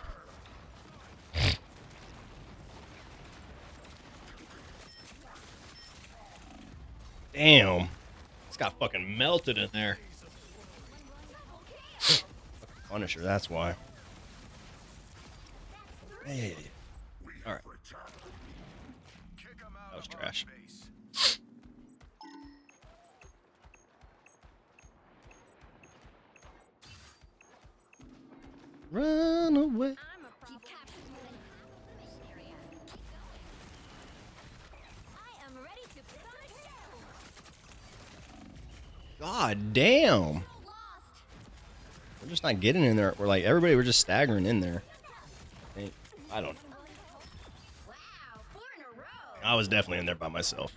Damn. It's got fucking melted in there. Punisher, that's why. Hey. Alright. That was trash. Run away. I'm a problem. You captured more than half of the mission area. Keep going. I am ready to punish you. God damn. Lost. We're just not getting in there. We're like, everybody, we're just staggering in there. I don't know. Wow, 4 in a row. I was definitely in there by myself.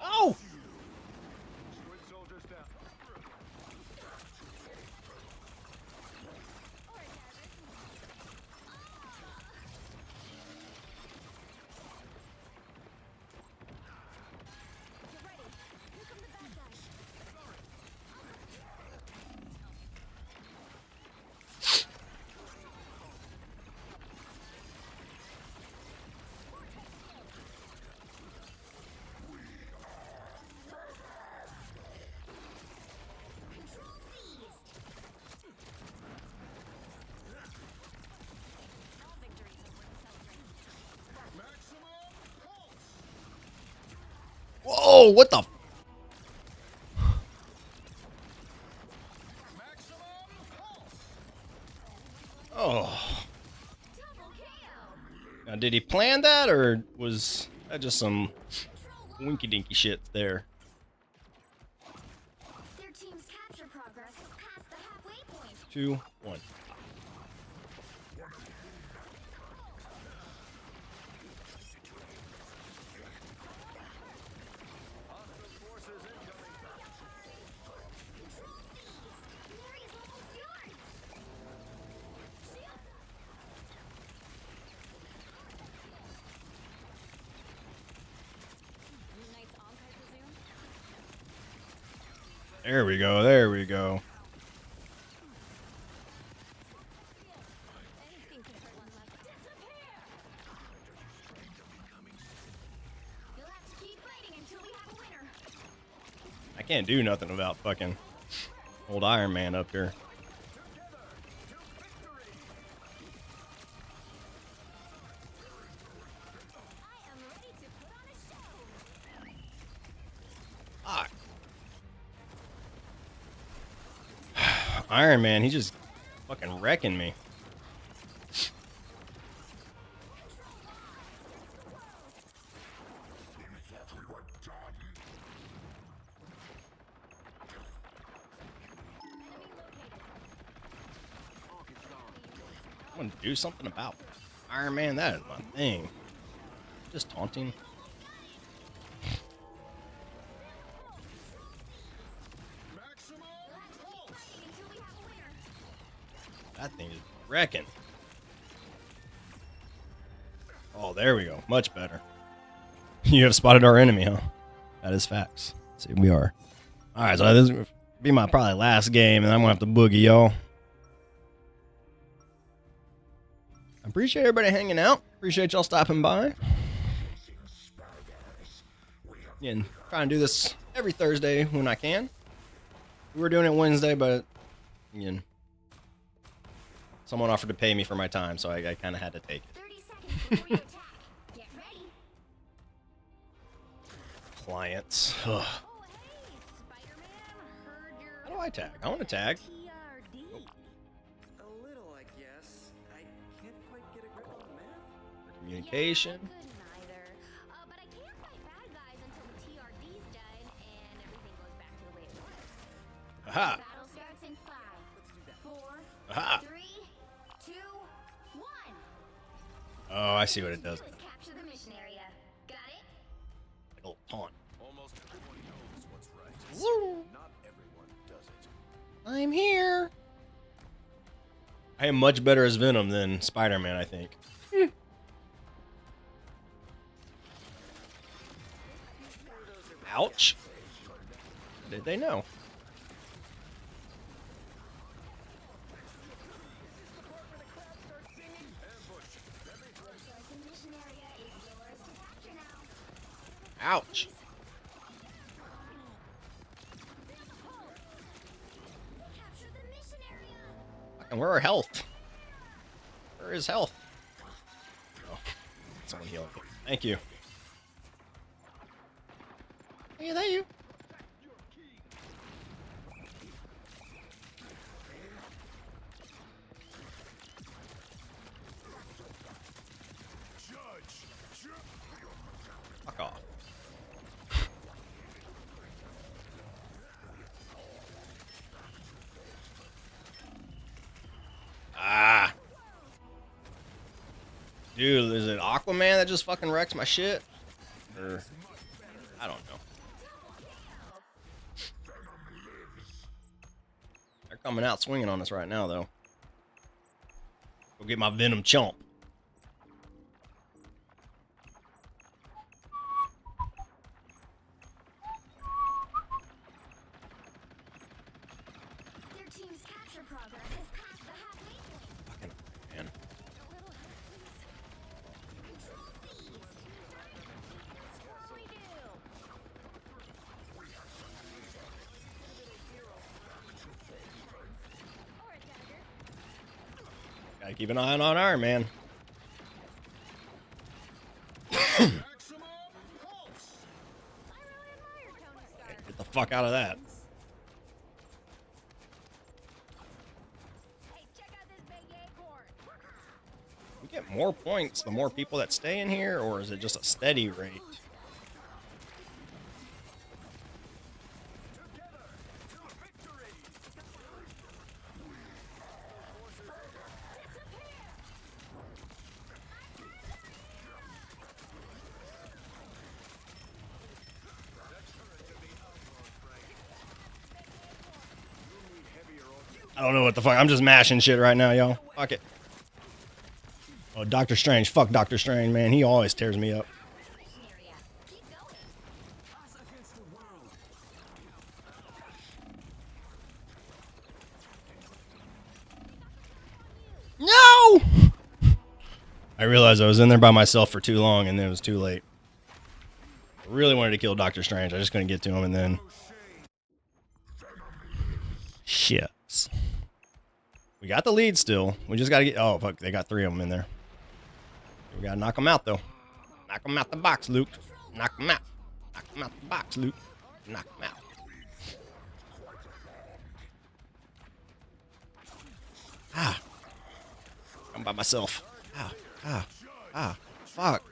Oh! Foot soldiers down. Get ready. Here come the bad guys. Control seized. All victories are worth celebrating. Maximum pulse. Whoa, what the? Maximum pulse. Oh. Double KO. Now, did he plan that, or was that just some winky dinky shit there? Their team's capture progress has passed the halfway point. 2, 1. Control seized. The area's almost yours. Shield. Moon Knight's on, I presume? There we go. There we go. Anything can hurt one less. You'll have to I can't do nothing about fucking old Iron Man up here. I am ready to put on a show. Fuck. Iron Man, he's just fucking wrecking me. I want to do something about Iron Man. That is my thing. Just taunting. That thing is wrecking. Oh, there we go. Much better. You have spotted our enemy, huh? That is facts. Let's see, we are. All right, so this will be my probably last game, and I'm going to have to boogie, y'all. I appreciate everybody hanging out. Appreciate y'all stopping by. And trying to do this every Thursday when I can. We were doing it Wednesday, but you know, someone offered to pay me for my time, so I kind of had to take it. 30 seconds before you attack. Get ready. Clients. Ugh. Oh, hey, Spider-Man. Heard your How do I tag? I want to tag. TRD. A little, I guess. I can't quite get a grip on the map. Communication. Yeah, I couldn't either. But I can't fight bad guys until the TRD's done and everything goes back to the way it was. Aha. Battle starts in 5, 4, Aha. 3, 2, 1. Oh, I see what it does. Do is capture the mission area. Got it? Like a little taunt. Almost everyone knows what's right. Zoom. Not everyone does it. I'm here. I am much better as Venom than Spider-Man, I think. Ouch. Did they know? The mission area is yours to capture now. Ouch. Capture the mission area. And where are health? Where is health? Oh, someone healing me. Thank you. Hey, that you? Fuck off. Ah. Dude, is it Aquaman that just fucking wrecks my shit? Or, I don't know. They're coming out swinging on us right now, though. Go get my Venom chomp. Their team's capture progress has passed the halfway point. Fucking man. A little help, please. Control seized. What we do? Or a dagger. Gotta keep an eye on Iron Man. I really admire Tony Stark. Get the fuck out of that. Hey, check out this big acorn. We get more points the more people that stay in here, or is it just a steady rate? I don't know what the fuck. I'm just mashing shit right now, y'all. Fuck it. Oh, Doctor Strange. Fuck Doctor Strange, man. He always tears me up. Mission area. Keep going. Us against the world. No! I realized I was in there by myself for too long, and then it was too late. I really wanted to kill Doctor Strange. I just couldn't get to him, and then Shucks. We got the lead still. We just got to get... Oh, fuck. They got 3 of them in there. We got to knock them out, though. Knock them out the box, Luke. Knock them out. Knock them out the box, Luke. Knock them out. Ah. I'm by myself. Ah. Fuck.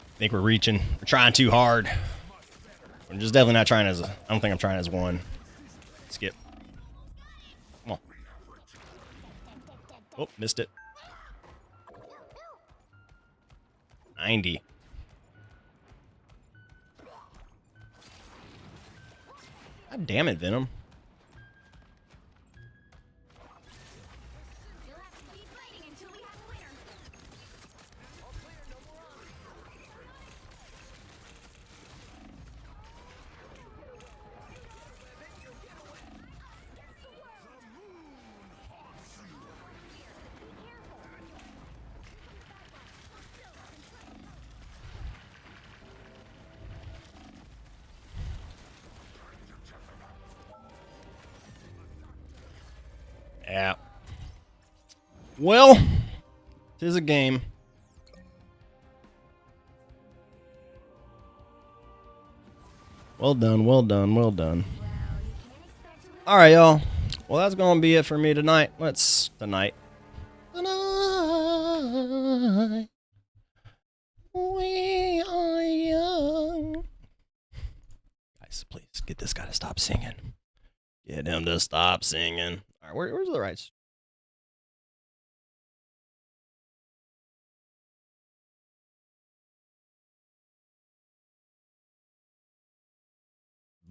I think we're reaching. We're trying too hard. I'm just definitely not trying as... I don't think I'm trying as one. Skip. Come on. Oh, missed it. 90. God damn it, Venom. You'll have to keep fighting until we have a winner. Yeah. Well, tis a game. Well done, well done, well done. All right, y'all. Well, that's going to be it for me tonight. Tonight. We are young. Guys, please get this guy to stop singing. Get him to stop singing. All right, where's the rights?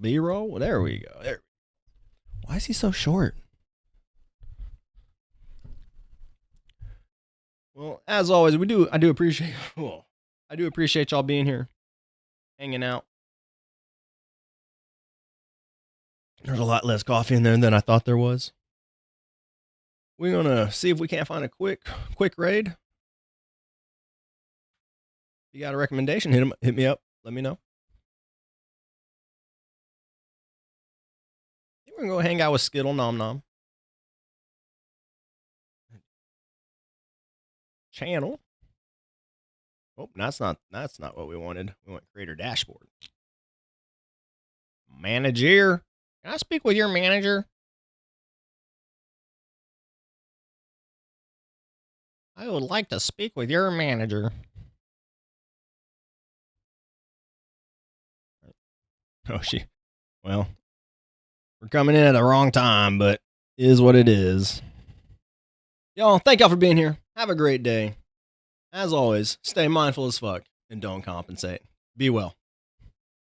B-roll? Well, there we go. There. Why is he so short? Well, as always, I do appreciate. Well, I do appreciate y'all being here, hanging out. There's a lot less coffee in there than I thought there was. We're gonna see if we can't find a quick raid. If you got a recommendation, hit me up. Let me know. We're gonna go hang out with Skittle Nom Nom. Channel. Oh, that's not what we wanted. We want creator dashboard. Manager. Can I speak with your manager? I would like to speak with your manager. Oh, well, we're coming in at the wrong time, but it is what it is. Y'all, thank y'all for being here. Have a great day. As always, stay mindful as fuck and don't compensate. Be well.